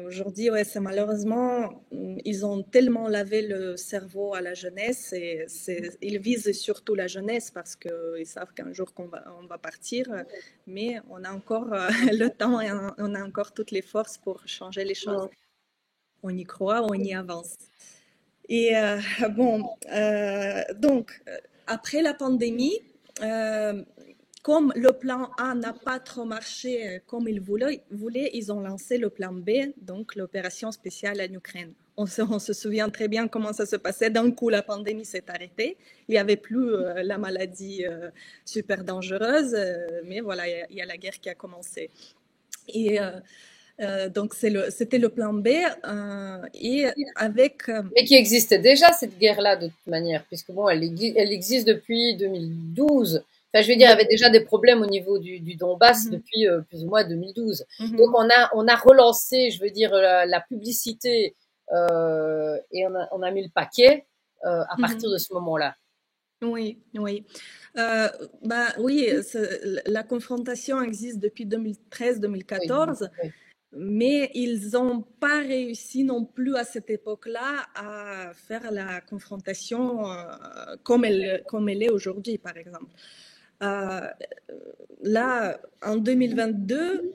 Speaker 2: Aujourd'hui, ouais, c'est malheureusement, ils ont tellement lavé le cerveau à la jeunesse et ils visent surtout la jeunesse parce qu'ils savent qu'un jour on va partir, mais on a encore le temps et on a encore toutes les forces pour changer les choses. On y croit, on y avance. Et bon, donc, après la pandémie, comme le plan A n'a pas trop marché comme ils voulaient, ils ont lancé le plan B, donc l'opération spéciale en Ukraine. On se souvient très bien comment ça se passait. D'un coup, la pandémie s'est arrêtée. Il n'y avait plus la maladie super dangereuse, mais voilà, il y a la guerre qui a commencé. Et donc, c'était le plan B. Et avec...
Speaker 1: Mais qui existait déjà, cette guerre-là, de toute manière, puisque bon, elle existe depuis 2012. Enfin, je veux dire, il y avait déjà des problèmes au niveau du Donbass depuis plus ou moins 2012. Donc, on a relancé, je veux dire, la publicité et on a mis le paquet à partir de ce moment-là.
Speaker 2: Oui, oui. Oui, la confrontation existe depuis 2013-2014.
Speaker 1: Oui.
Speaker 2: Mais ils n'ont pas réussi non plus à cette époque-là à faire la confrontation comme elle est aujourd'hui, par exemple. Là, en 2022,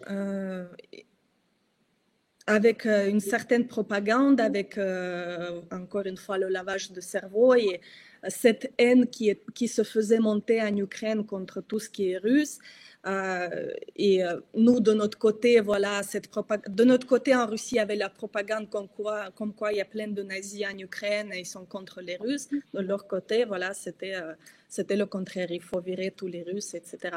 Speaker 2: avec une certaine propagande, avec encore une fois le lavage de cerveau et cette haine qui se faisait monter en Ukraine contre tout ce qui est russe. Et nous, de notre côté, voilà, de notre côté en Russie, il y avait la propagande comme quoi il y a plein de nazis en Ukraine et ils sont contre les Russes. De leur côté, voilà, c'était le contraire. Il faut virer tous les Russes, etc.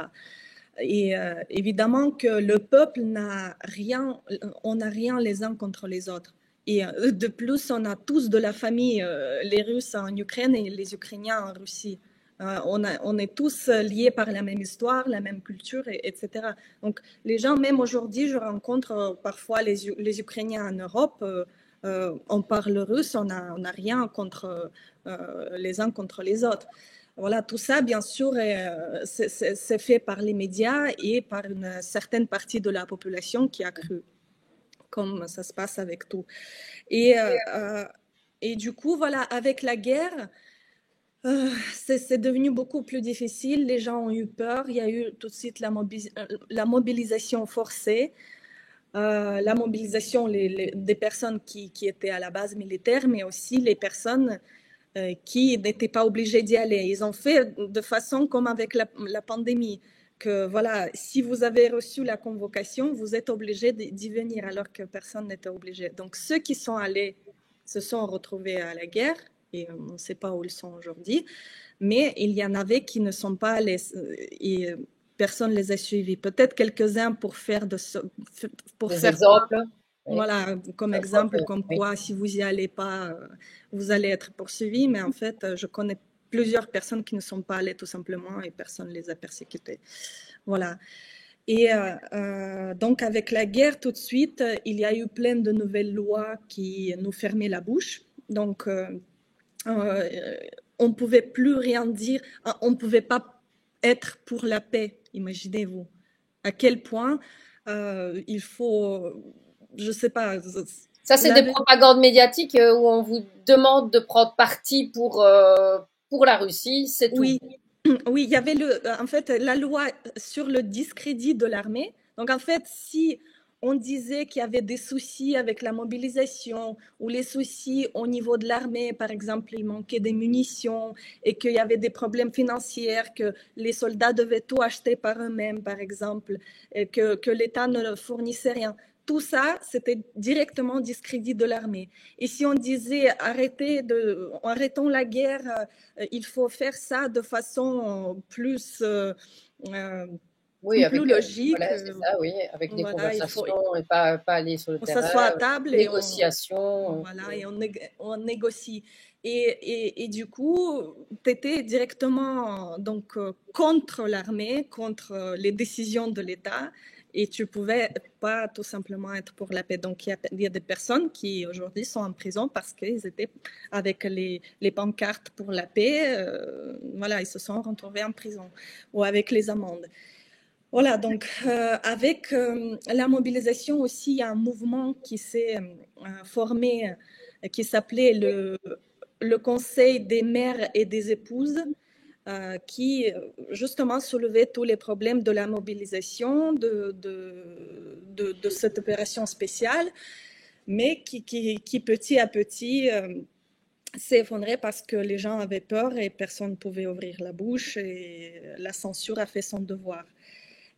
Speaker 2: Et évidemment que le peuple n'a rien, on n'a rien les uns contre les autres. Et de plus, on a tous de la famille, les Russes en Ukraine et les Ukrainiens en Russie. On est tous liés par la même histoire, la même culture, etc. Donc, les gens, même aujourd'hui, je rencontre parfois les Ukrainiens en Europe. On parle russe, on n'a rien contre les uns contre les autres. Voilà, tout ça, bien sûr, c'est fait par les médias et par une certaine partie de la population qui a cru, comme ça se passe avec tout. Et du coup, voilà, avec la guerre, c'est devenu beaucoup plus difficile. Les gens ont eu peur. Il y a eu tout de suite la mobilisation forcée. La mobilisation des personnes qui étaient à la base militaire, mais aussi les personnes qui n'étaient pas obligés d'y aller. Ils ont fait de façon comme avec la pandémie, que voilà, si vous avez reçu la convocation, vous êtes obligé d'y venir alors que personne n'était obligé. Donc ceux qui sont allés se sont retrouvés à la guerre et on ne sait pas où ils sont aujourd'hui, mais il y en avait qui ne sont pas allés et personne ne les a suivis. Peut-être quelques-uns pour faire
Speaker 1: Des exemples. Oui.
Speaker 2: Voilà, comme exemple, comme quoi si vous n'y allez pas, vous allez être poursuivi. Mais en fait, je connais plusieurs personnes qui ne sont pas allées tout simplement et personne ne les a persécutées. Voilà. Et donc avec la guerre, tout de suite, il y a eu plein de nouvelles lois qui nous fermaient la bouche. Donc on ne pouvait plus rien dire, on ne pouvait pas être pour la paix, imaginez-vous. À quel point il faut, je ne sais pas.
Speaker 1: Ça, c'est des propagandes médiatiques où on vous demande de prendre parti pour la Russie, c'est tout.
Speaker 2: Oui. Oui, il y avait en fait la loi sur le discrédit de l'armée. Donc en fait, si on disait qu'il y avait des soucis avec la mobilisation ou les soucis au niveau de l'armée, par exemple, il manquait des munitions et qu'il y avait des problèmes financiers, que les soldats devaient tout acheter par eux-mêmes, par exemple, et que l'État ne fournissait rien. Tout ça, c'était directement discrédit de l'armée. Et si on disait arrêtons la guerre, il faut faire ça de façon plus
Speaker 1: oui,
Speaker 2: plus logique.
Speaker 1: Voilà, c'est ça, oui, avec des conversations et pas aller sur le terrain.
Speaker 2: On s'assoit à table
Speaker 1: négociation.
Speaker 2: Et on négocie. Et du coup, tu étais directement donc, contre l'armée, contre les décisions de l'État. Et tu ne pouvais pas tout simplement être pour la paix. Donc, il y a des personnes qui aujourd'hui sont en prison parce qu'ils étaient avec les pancartes pour la paix. Voilà, ils se sont retrouvés en prison ou avec les amendes. Voilà, donc avec la mobilisation aussi, il y a un mouvement qui s'est formé qui s'appelait le Conseil des mères et des épouses, qui justement soulevait tous les problèmes de la mobilisation de cette opération spéciale, mais qui petit à petit s'est effondré parce que les gens avaient peur et personne ne pouvait ouvrir la bouche et la censure a fait son devoir.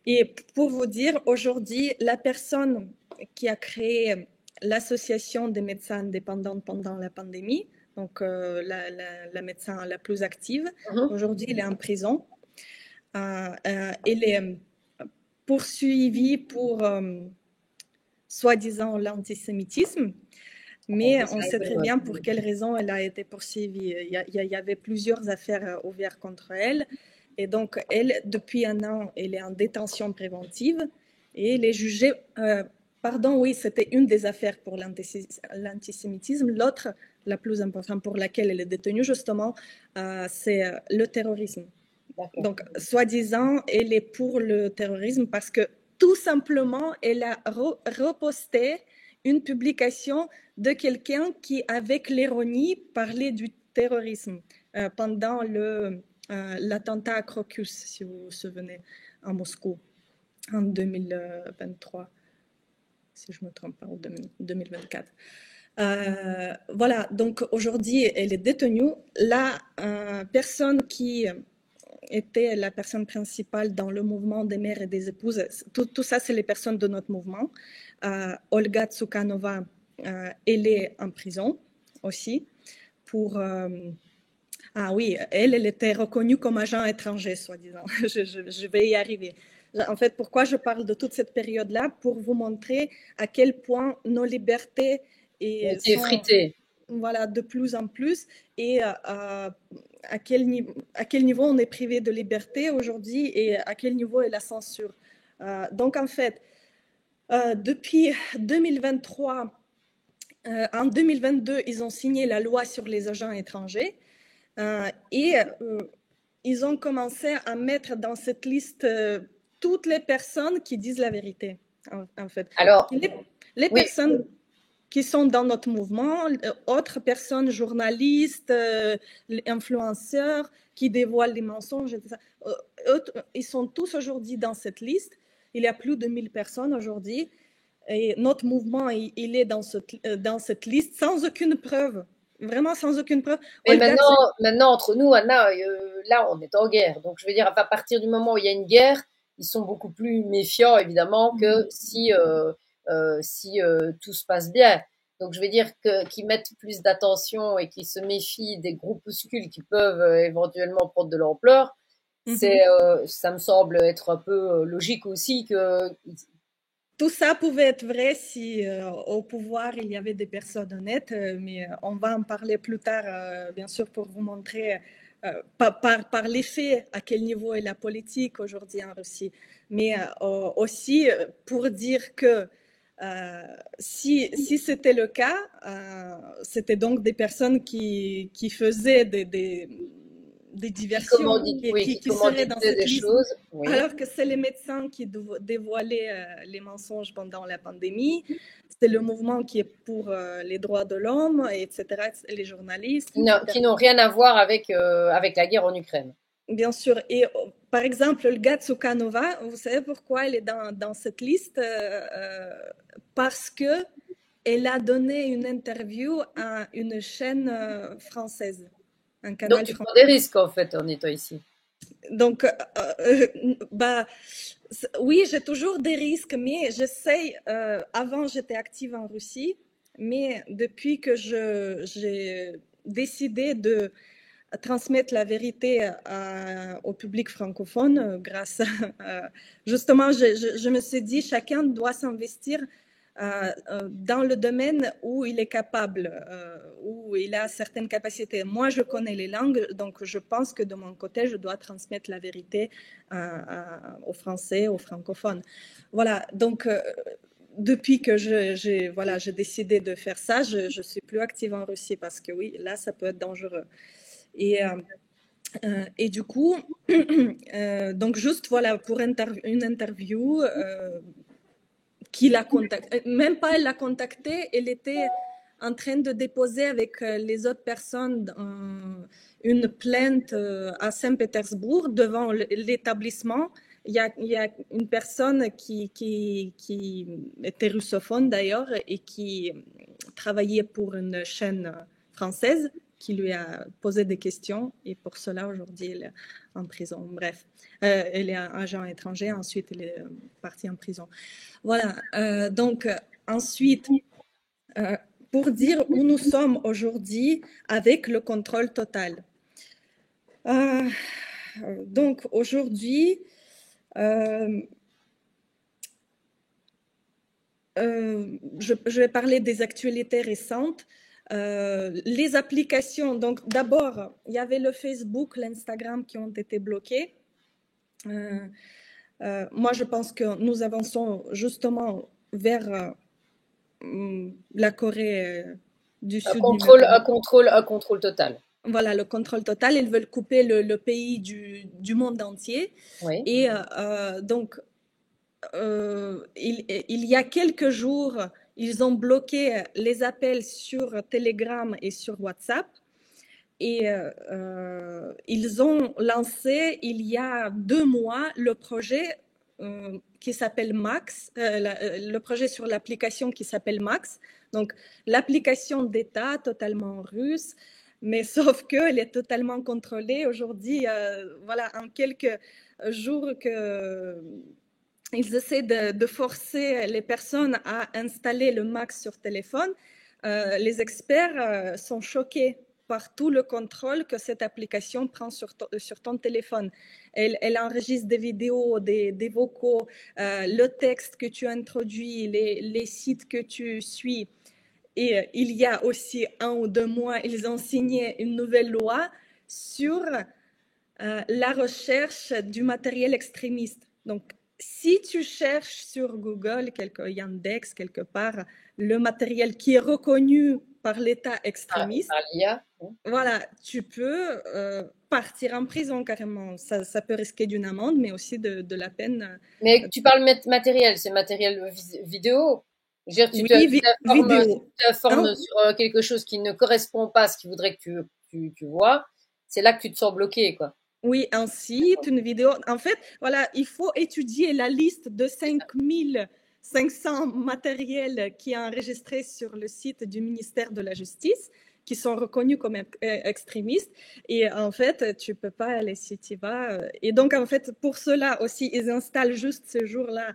Speaker 2: Et pour vous dire, aujourd'hui, la personne qui a créé l'association des médecins indépendants pendant la pandémie, donc la médecin la plus active, aujourd'hui, elle est en prison. Elle est poursuivie pour soi-disant l'antisémitisme, mais on sait très bien pour quelles raisons elle a été poursuivie. Il y avait plusieurs affaires ouvertes contre elle. Et donc, elle, depuis un an, elle est en détention préventive et elle est jugée. Pardon, oui, c'était une des affaires pour l'antisémitisme. L'autre, la plus importante pour laquelle elle est détenue, justement, c'est le terrorisme. Donc, soi-disant, elle est pour le terrorisme parce que tout simplement, elle a reposté une publication de quelqu'un qui, avec l'ironie, parlait du terrorisme pendant l'attentat à Crocus, si vous vous souvenez, en Moscou, en 2023, si je ne me trompe pas, ou 2024. Voilà, donc aujourd'hui, elle est détenue. La personne qui était la personne principale dans le mouvement des mères et des épouses, tout ça, c'est les personnes de notre mouvement. Olga Tsoukanova, elle est en prison aussi pour... ah oui, elle était reconnue comme agent étranger, soi-disant. Je vais y arriver. En fait, pourquoi je parle de toute cette période-là? Pour vous montrer à quel point nos libertés
Speaker 1: sont effritées.
Speaker 2: Voilà, de plus en plus, et à quel niveau on est privé de liberté aujourd'hui et à quel niveau est la censure. Donc, en fait, depuis 2023, en 2022, ils ont signé la loi sur les agents étrangers et ils ont commencé à mettre dans cette liste toutes les personnes qui disent la vérité, en fait.
Speaker 1: Alors,
Speaker 2: les personnes qui sont dans notre mouvement, autres personnes, journalistes, influenceurs, qui dévoilent des mensonges, etc. Ils sont tous aujourd'hui dans cette liste. Il y a plus de 1000 personnes aujourd'hui. Et notre mouvement, il est dans cette liste sans aucune preuve. vraiment sans aucune preuve.
Speaker 1: Mais
Speaker 2: Olga,
Speaker 1: maintenant, entre nous, Anna, là, on est en guerre. Donc, je veux dire, à partir du moment où il y a une guerre, ils sont beaucoup plus méfiants, évidemment, que si tout se passe bien. Donc, je veux dire qu'ils mettent plus d'attention et qu'ils se méfient des groupuscules qui peuvent éventuellement prendre de l'ampleur. Ça me semble être un peu logique aussi que.
Speaker 2: tout ça pouvait être vrai si au pouvoir il y avait des personnes honnêtes, mais on va en parler plus tard, bien sûr, pour vous montrer par les faits à quel niveau est la politique aujourd'hui en Russie. Mais aussi pour dire que si c'était le cas, c'était donc des personnes qui faisaient des diversions, qui seraient dans cette
Speaker 1: des
Speaker 2: liste.
Speaker 1: choses. Oui.
Speaker 2: Alors que c'est les médecins qui dévoilaient les mensonges pendant la pandémie, c'est le mouvement qui est pour les droits de l'homme, etc., les journalistes.
Speaker 1: Qui n'ont rien à voir avec la guerre en Ukraine.
Speaker 2: Bien sûr. Et par exemple, Olga Tsoukanova, vous savez pourquoi elle est dans cette liste? Parce que elle a donné une interview à une chaîne française, un canal
Speaker 1: Donc, tu
Speaker 2: français.
Speaker 1: prends des risques, en fait, en étant ici.
Speaker 2: Donc, oui, j'ai toujours des risques, mais j'essaye. Avant, j'étais active en Russie, mais depuis que j'ai décidé de transmettre la vérité au public francophone, grâce à, justement, je me suis dit, chacun doit s'investir dans le domaine où il est capable, où il a certaines capacités. Moi, je connais les langues, donc je pense que de mon côté, je dois transmettre la vérité aux Français, aux francophones. Voilà, donc depuis que j'ai décidé de faire ça, je ne suis plus active en Russie parce que oui, là, ça peut être dangereux. Et du coup, donc juste voilà, pour une interview, qui l'a contacté, même pas elle l'a contacté, elle était en train de déposer avec les autres personnes une plainte à Saint-Pétersbourg devant l'établissement. Il y a une personne qui était russophone d'ailleurs et qui travaillait pour une chaîne française qui lui a posé des questions et pour cela aujourd'hui elle est en prison. Bref, elle est un agent étranger, ensuite elle est partie en prison. Voilà, donc ensuite, pour dire où nous sommes aujourd'hui avec le contrôle total. Donc aujourd'hui, je vais parler des actualités récentes. Les applications, donc d'abord, il y avait le Facebook, l'Instagram qui ont été bloqués. Moi, je pense que nous avançons justement vers la Corée du Sud.
Speaker 1: Un contrôle total.
Speaker 2: Voilà, le contrôle total. Ils veulent couper le pays du monde entier.
Speaker 1: Oui.
Speaker 2: Et donc, il y a quelques jours, ils ont bloqué les appels sur Telegram et sur WhatsApp. Et ils ont lancé, il y a 2 mois, le projet qui s'appelle Max, le projet sur l'application qui s'appelle Max. Donc, l'application d'État totalement russe, mais sauf qu'elle est totalement contrôlée. Aujourd'hui, voilà, en quelques jours ils essaient de forcer les personnes à installer le Max sur téléphone. Les experts sont choqués par tout le contrôle que cette application prend sur ton téléphone. Elle enregistre des vidéos, des vocaux, le texte que tu introduis, les sites que tu suis. Et il y a aussi 1 ou 2 mois, ils ont signé une nouvelle loi sur la recherche du matériel extrémiste. Donc, si tu cherches sur Google, Yandex, quelque part, le matériel qui est reconnu par l'État extrémiste, voilà, tu peux partir en prison carrément. Ça peut risquer d'une amende, mais aussi de la peine.
Speaker 1: Mais tu parles matériel, c'est matériel vidéo. Je veux dire, tu t'informes sur quelque chose qui ne correspond pas à ce qu'il voudrait que tu vois. C'est là que tu te sens bloqué, quoi.
Speaker 2: Oui, un site, une vidéo. En fait, voilà, il faut étudier la liste de 5500 matériels qui est enregistré sur le site du ministère de la Justice, qui sont reconnus comme extrémistes. Et en fait, tu peux pas aller si tu vas. Et donc, en fait, pour cela aussi, ils installent juste ce jour-là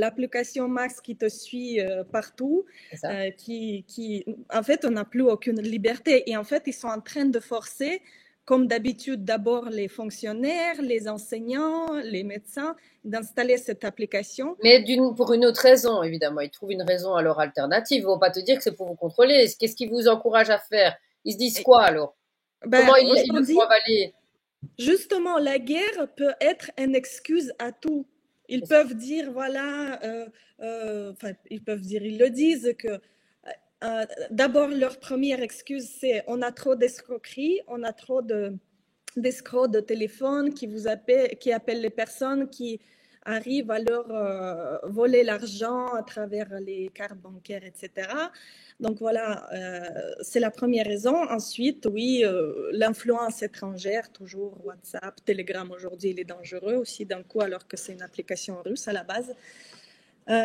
Speaker 2: l'application Max qui te suit partout, en fait, on n'a plus aucune liberté. Et en fait, ils sont en train de forcer, comme d'habitude, d'abord les fonctionnaires, les enseignants, les médecins, d'installer cette application.
Speaker 1: Mais pour une autre raison, évidemment. Ils trouvent une raison alors alternative. Ils vont pas te dire que c'est pour vous contrôler. Qu'est-ce qu'ils vous encouragent à faire? Ils se disent quoi alors? Comment ils le font
Speaker 2: Aujourd'hui,
Speaker 1: avaler?
Speaker 2: justement, la guerre peut être une excuse à tout. Ils peuvent dire, voilà, ils peuvent dire, ils le disent que d'abord, leur première excuse, c'est on a trop d'escroqueries, on a trop d'escrocs de téléphone qui appellent les personnes qui arrivent à leur voler l'argent à travers les cartes bancaires, etc. Donc voilà, c'est la première raison. Ensuite, oui, l'influence étrangère, toujours WhatsApp, Telegram aujourd'hui, il est dangereux aussi d'un coup alors que c'est une application russe à la base.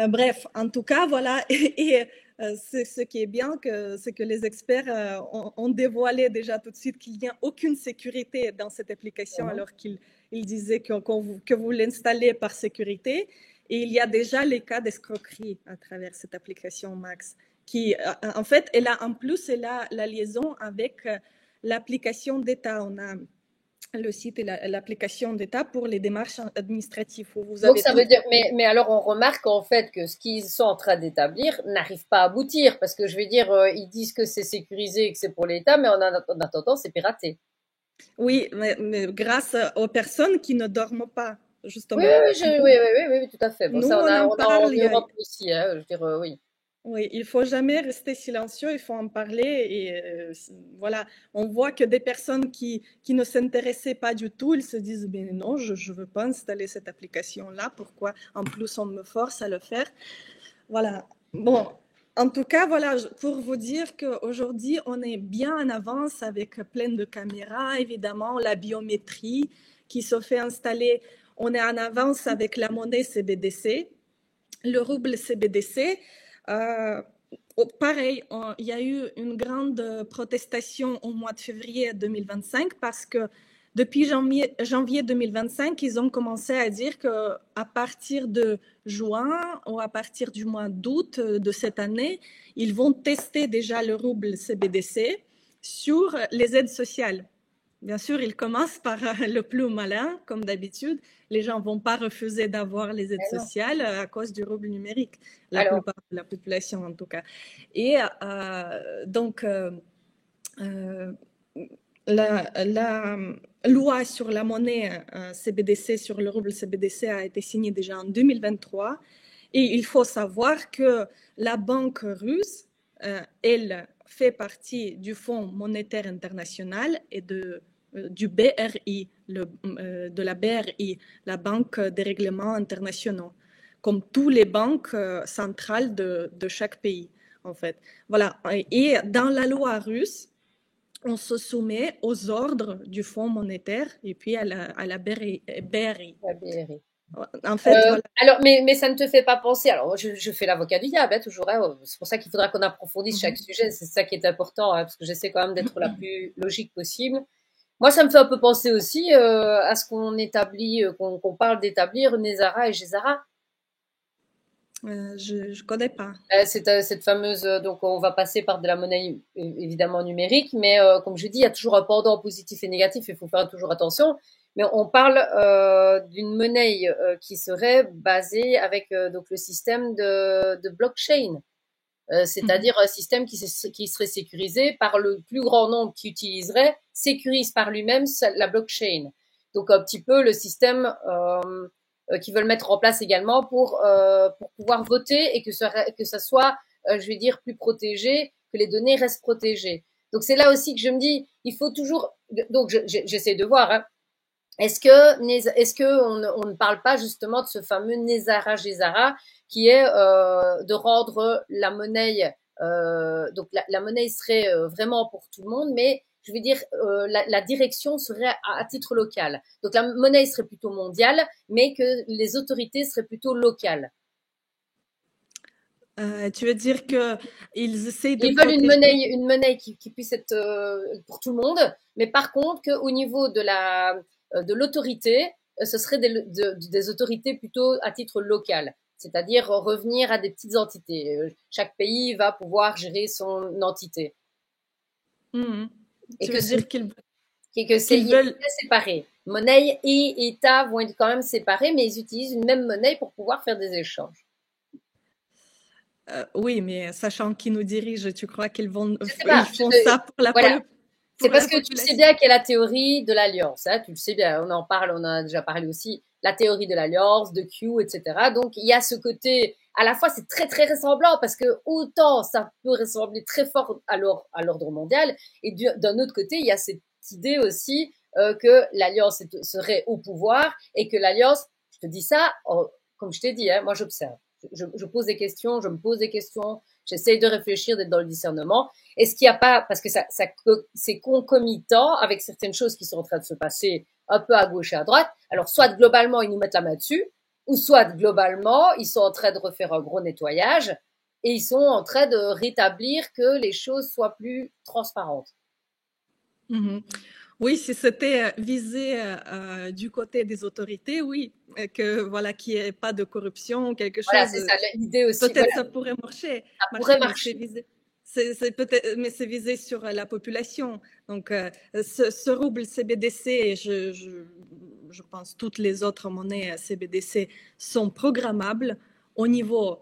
Speaker 2: Bref, en tout cas, voilà. Et ce qui est bien, c'est que les experts ont dévoilé déjà tout de suite qu'il n'y a aucune sécurité dans cette application, alors qu'ils disaient que vous l'installez par sécurité. Et il y a déjà les cas d'escroquerie à travers cette application Max, qui, en fait, en plus, elle a la liaison avec l'application d'État. On a le site et l'application d'État pour les démarches administratives.
Speaker 1: Donc ça veut dire, mais alors on remarque en fait que ce qu'ils sont en train d'établir n'arrive pas à aboutir parce que je veux dire, ils disent que c'est sécurisé et que c'est pour l'État, mais en attendant, c'est piraté.
Speaker 2: Oui, mais grâce aux personnes qui ne dorment pas,
Speaker 1: Oui,
Speaker 2: justement.
Speaker 1: oui, tout à fait. Bon,
Speaker 2: Nous,
Speaker 1: ça,
Speaker 2: on en
Speaker 1: on a en
Speaker 2: parle.
Speaker 1: Europe aussi, hein, je veux dire, oui.
Speaker 2: Oui, il faut jamais rester silencieux, il faut en parler. Et voilà, on voit que des personnes qui ne s'intéressaient pas du tout, ils se disent, mais non, je ne veux pas installer cette application-là. Pourquoi en plus on me force à le faire? Voilà. Bon, en tout cas, voilà, pour vous dire qu'aujourd'hui, on est bien en avance avec plein de caméras, évidemment, la biométrie qui se fait installer. On est en avance avec la monnaie CBDC, le rouble CBDC. Pareil, il y a eu une grande protestation au mois de février 2025 parce que depuis janvier 2025, ils ont commencé à dire qu'à partir de juin ou à partir du mois d'août de cette année, ils vont tester déjà le rouble CBDC sur les aides sociales. Bien sûr, ils commencent par le plus malin, comme d'habitude. Les gens ne vont pas refuser d'avoir les aides sociales à cause du rouble numérique, la plupart de la population en tout cas. Et donc, la loi sur la monnaie CBDC, sur le rouble CBDC a été signée déjà en 2023. Et il faut savoir que la banque russe, elle fait partie du Fonds monétaire international et du BRI, de la BRI, la Banque des règlements internationaux, comme toutes les banques centrales de chaque pays, en fait. Voilà. Et dans la loi russe, on se soumet aux ordres du Fonds monétaire et puis à la BRI.
Speaker 1: La BRI.
Speaker 2: En fait, voilà.
Speaker 1: Alors, mais ça ne te fait pas penser. Alors, je fais l'avocat du diable, hein, toujours. Hein, c'est pour ça qu'il faudra qu'on approfondisse chaque sujet. C'est ça qui est important, hein, parce que j'essaie quand même d'être la plus logique possible. Moi, ça me fait un peu penser aussi à ce qu'on établit, qu'on parle d'établir Nezara et Gézara.
Speaker 2: Je ne connais pas.
Speaker 1: Cette fameuse, donc on va passer par de la monnaie évidemment numérique, mais comme je dis, il y a toujours un pendant positif et négatif, il faut faire toujours attention. Mais on parle d'une monnaie qui serait basée avec donc le système de blockchain, c'est-à-dire un système qui serait sécurisé par le plus grand nombre qui utiliserait, sécurise par lui-même la blockchain. Donc un petit peu le système qu'ils veulent mettre en place également pour pouvoir voter et que ça soit, je vais dire, plus protégé, que les données restent protégées. Donc c'est là aussi que je me dis, il faut toujours. Donc j'essaie de voir. Hein, est-ce que on ne parle pas justement de ce fameux Nezara Gézara qui est de rendre la monnaie, donc la monnaie serait vraiment pour tout le monde, mais je veux dire la direction serait à titre local. Donc la monnaie serait plutôt mondiale, mais que les autorités seraient plutôt locales.
Speaker 2: Tu veux dire qu'ils essayent de
Speaker 1: Ils veulent
Speaker 2: protéger?
Speaker 1: une monnaie qui puisse être pour tout le monde, mais par contre qu'au niveau de l'autorité, ce serait des autorités plutôt à titre local, c'est-à-dire revenir à des petites entités. Chaque pays va pouvoir gérer son entité
Speaker 2: Mhm.
Speaker 1: et
Speaker 2: Tu
Speaker 1: que
Speaker 2: veux
Speaker 1: ce
Speaker 2: dire
Speaker 1: et que c'est
Speaker 2: qu'ils veulent.
Speaker 1: séparé. Monnaie et État vont être quand même séparés, mais ils utilisent une même monnaie pour pouvoir faire des échanges.
Speaker 2: Oui, mais sachant qui nous dirige, tu crois
Speaker 1: Je sais
Speaker 2: ils
Speaker 1: pas.
Speaker 2: font ça
Speaker 1: Voilà. C'est
Speaker 2: pour
Speaker 1: parce
Speaker 2: la
Speaker 1: que tu sais
Speaker 2: population?
Speaker 1: bien qu'il y a la théorie de l'alliance, hein, tu le sais bien, on en parle, on en a déjà parlé aussi, la théorie de l'alliance, de Q, etc. Donc il y a ce côté, à la fois c'est très très ressemblant parce que autant ça peut ressembler très fort à l'ordre mondial, et d'un autre côté il y a cette idée aussi que l'alliance serait au pouvoir et que l'alliance, je te dis ça, comme je t'ai dit, hein, moi j'observe, je pose des questions, je me pose des questions, j'essaye de réfléchir, d'être dans le discernement. Est-ce qu'il n'y a pas, parce que c'est concomitant avec certaines choses qui sont en train de se passer un peu à gauche et à droite. Alors, soit globalement, ils nous mettent la main dessus, ou soit globalement, ils sont en train de refaire un gros nettoyage et ils sont en train de rétablir que les choses soient plus transparentes.
Speaker 2: Mhm. Oui, si c'était visé du côté des autorités, oui, que voilà, qu'il n'y ait pas de corruption ou quelque
Speaker 1: Voilà,
Speaker 2: chose,
Speaker 1: c'est ça l'idée aussi.
Speaker 2: peut-être
Speaker 1: Voilà,
Speaker 2: ça pourrait
Speaker 1: ça pourrait
Speaker 2: marcher, mais
Speaker 1: marcher.
Speaker 2: c'est visé sur la population. Donc, ce rouble CBDC, et je pense toutes les autres monnaies CBDC sont programmables au niveau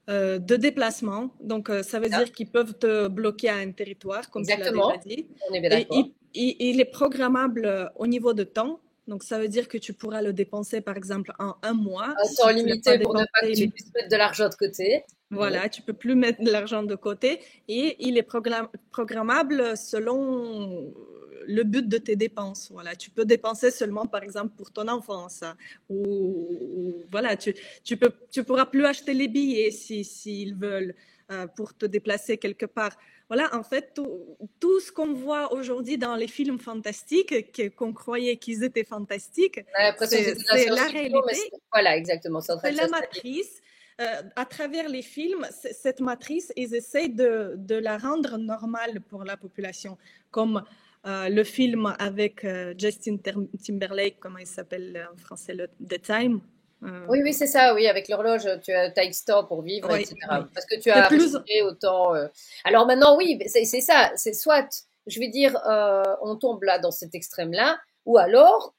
Speaker 2: de déplacement. Donc, ça veut
Speaker 1: Là,
Speaker 2: dire qu'ils peuvent te bloquer à un territoire, comme tu l'as déjà
Speaker 1: exactement.
Speaker 2: dit.
Speaker 1: On est bien
Speaker 2: Et
Speaker 1: d'accord.
Speaker 2: il est programmable au niveau de temps. Donc, ça veut dire que tu pourras le dépenser, par exemple, en un mois.
Speaker 1: Un temps
Speaker 2: Si tu l'as pas
Speaker 1: limité pour ne
Speaker 2: dépensé,
Speaker 1: pas que tu puisses mettre de l'argent de côté. Oui.
Speaker 2: voilà, tu peux plus mettre de l'argent de côté. Et il est programmable selon le but de tes dépenses. Voilà, tu peux dépenser seulement, par exemple, pour ton enfance. Voilà, tu pourras plus acheter les billets s'ils veulent pour te déplacer quelque part. Voilà, en fait, tout ce qu'on voit aujourd'hui dans les films fantastiques, qu'on croyait qu'ils étaient fantastiques,
Speaker 1: On a l'impression que c'est de la
Speaker 2: c'est la
Speaker 1: science-fiction, mais
Speaker 2: réalité,
Speaker 1: voilà, exactement. C'est en train
Speaker 2: c'est
Speaker 1: de
Speaker 2: la
Speaker 1: se stabiliser.
Speaker 2: matrice. À travers les films, cette matrice, ils essayent de la rendre normale pour la population, comme le film avec Justin Timberlake, comment il s'appelle en français, The Time. Euh,
Speaker 1: Oui, oui, c'est ça, oui, avec l'horloge, tu as X temps pour vivre,
Speaker 2: oui,
Speaker 1: etc.
Speaker 2: oui.
Speaker 1: Parce que tu
Speaker 2: C'est
Speaker 1: as
Speaker 2: plus.
Speaker 1: respiré autant. Alors maintenant, oui, c'est ça, c'est soit, je vais dire, on tombe là dans cet extrême-là, ou alors,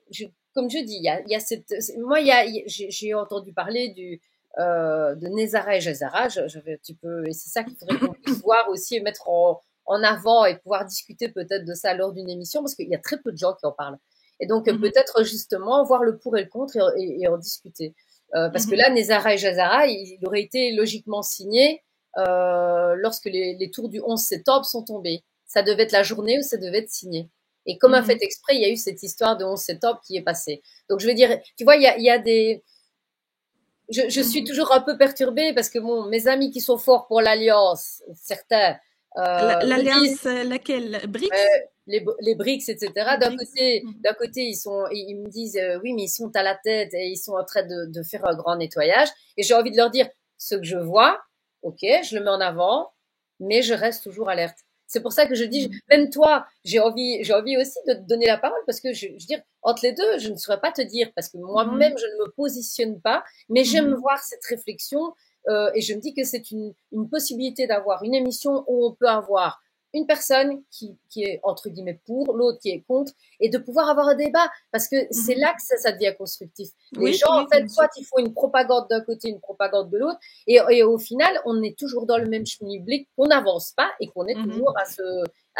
Speaker 1: comme je dis, il y a cette, moi, j'ai entendu parler de Nézara et Jezara, je vais un petit peu, et c'est ça qu'il faudrait qu'on puisse voir aussi et mettre en avant et pouvoir discuter peut-être de ça lors d'une émission, parce qu'il y a très peu de gens qui en parlent. Et donc,
Speaker 2: Mhm,
Speaker 1: peut-être justement voir le pour et le contre et en discuter. Parce que
Speaker 2: mhm,
Speaker 1: là, Nezara et Jazara, il aurait été logiquement signé lorsque les tours du 11 septembre sont tombés. Ça devait être la journée où ça devait être signé. Et comme un fait
Speaker 2: mhm,
Speaker 1: exprès, il y a eu cette histoire de 11 septembre qui est passée. Donc je veux dire, tu vois, il y a des... Je suis
Speaker 2: mhm.
Speaker 1: toujours un peu perturbée parce que bon, mes amis qui sont forts pour l'Alliance, certains, me disent
Speaker 2: L'alliance, laquelle?
Speaker 1: euh,
Speaker 2: BRICS?
Speaker 1: les BRICS, etc.
Speaker 2: Les BRICS? Mhm,
Speaker 1: D'un côté, ils me disent oui, mais ils sont à la tête et ils sont en train de faire un grand nettoyage. Et j'ai envie de leur dire ce que je vois, ok, je le mets en avant, mais je reste toujours alerte. C'est pour ça que je dis,
Speaker 2: mhm,
Speaker 1: même toi, j'ai envie aussi de te donner la parole parce que je veux dire, entre les deux, je ne saurais pas te dire parce que moi-même,
Speaker 2: mhm,
Speaker 1: je ne me positionne pas, mais j'aime
Speaker 2: mhm,
Speaker 1: voir cette réflexion et je me dis que c'est une possibilité d'avoir une émission où on peut avoir une personne qui est entre guillemets pour, l'autre qui est contre, et de pouvoir avoir un débat, parce que c'est
Speaker 2: mhm.
Speaker 1: là que ça devient constructif. Les
Speaker 2: Oui,
Speaker 1: gens, en
Speaker 2: oui,
Speaker 1: fait,
Speaker 2: bien sûr.
Speaker 1: soit ils font une propagande d'un côté, une propagande de l'autre, et au final, on est toujours dans le même schmilblick, qu'on n'avance pas et qu'on est
Speaker 2: Mhm,
Speaker 1: toujours à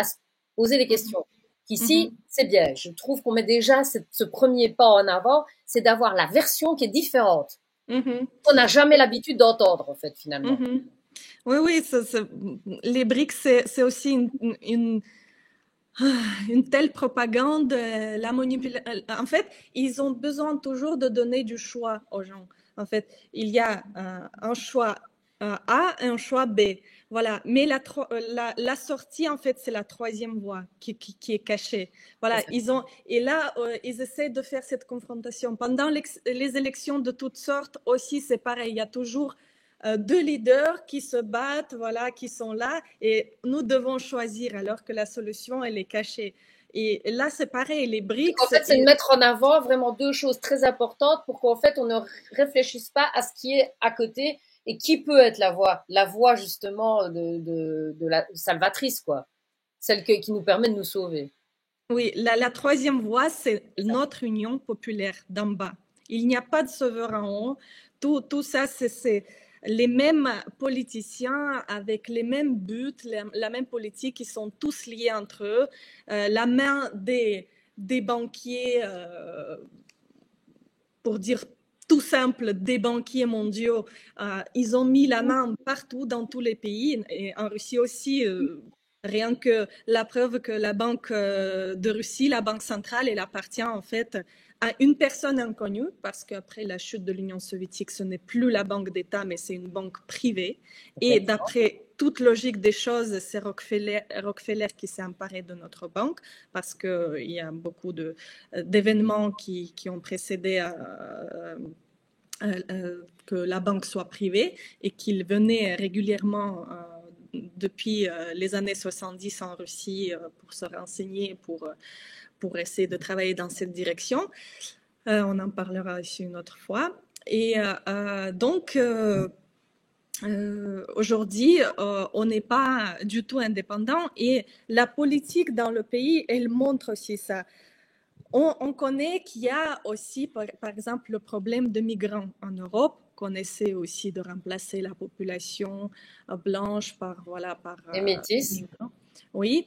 Speaker 1: se poser des
Speaker 2: mhm,
Speaker 1: questions. Qu'ici,
Speaker 2: mhm,
Speaker 1: c'est bien. Je trouve qu'on met déjà ce premier pas en avant, c'est d'avoir la version qui est différente,
Speaker 2: mhm,
Speaker 1: qu'on n'a jamais l'habitude d'entendre, en fait, finalement.
Speaker 2: mhm. Oui, oui, les BRICS, c'est aussi une telle propagande. En fait, ils ont besoin toujours de donner du choix aux gens. En fait, il y a un choix A et un choix B. Voilà. Mais la sortie, en fait, c'est la troisième voie qui est cachée.
Speaker 1: C'est
Speaker 2: Voilà.
Speaker 1: ça.
Speaker 2: Et là, ils essaient de faire cette confrontation. Pendant les élections de toutes sortes aussi, c'est pareil. Il y a toujours deux leaders qui se battent, voilà, qui sont là, et nous devons choisir alors que la solution, elle est cachée. Et là, c'est pareil, les
Speaker 1: Donc,
Speaker 2: BRICS,
Speaker 1: en fait, c'est de mettre en avant vraiment deux choses très importantes pour qu'en fait, on ne réfléchisse pas à ce qui est à côté et qui peut être la voie justement de la salvatrice, quoi. Celle qui nous permet de nous sauver.
Speaker 2: oui, la troisième voie, c'est notre union populaire d'en bas. Il n'y a pas de sauveur en haut. Tout ça, c'est les mêmes politiciens avec les mêmes buts, la même politique, qui sont tous liés entre eux. La main des banquiers, pour dire tout simple, des banquiers mondiaux, ils ont mis la main partout dans tous les pays, et en Russie aussi. Rien que la preuve que la banque de Russie, la banque centrale, elle appartient en fait à une personne inconnue, parce qu'après la chute de l'Union soviétique, ce n'est plus la banque d'État, mais c'est une banque privée. Et d'après toute logique des choses, c'est Rockefeller qui s'est emparé de notre banque, parce qu'il y a beaucoup d'événements qui ont précédé que la banque soit privée, et qu'il venait régulièrement depuis les années 70 en Russie pour se renseigner, pour essayer de travailler dans cette direction. On en parlera ici une autre fois. Et donc, aujourd'hui, on n'est pas du tout indépendant, et la politique dans le pays, elle montre aussi ça. On connaît qu'il y a aussi, par exemple, le problème de migrants en Europe, qu'on essaie aussi de remplacer la population blanche par, voilà, par
Speaker 1: Les métis.
Speaker 2: migrants. Oui,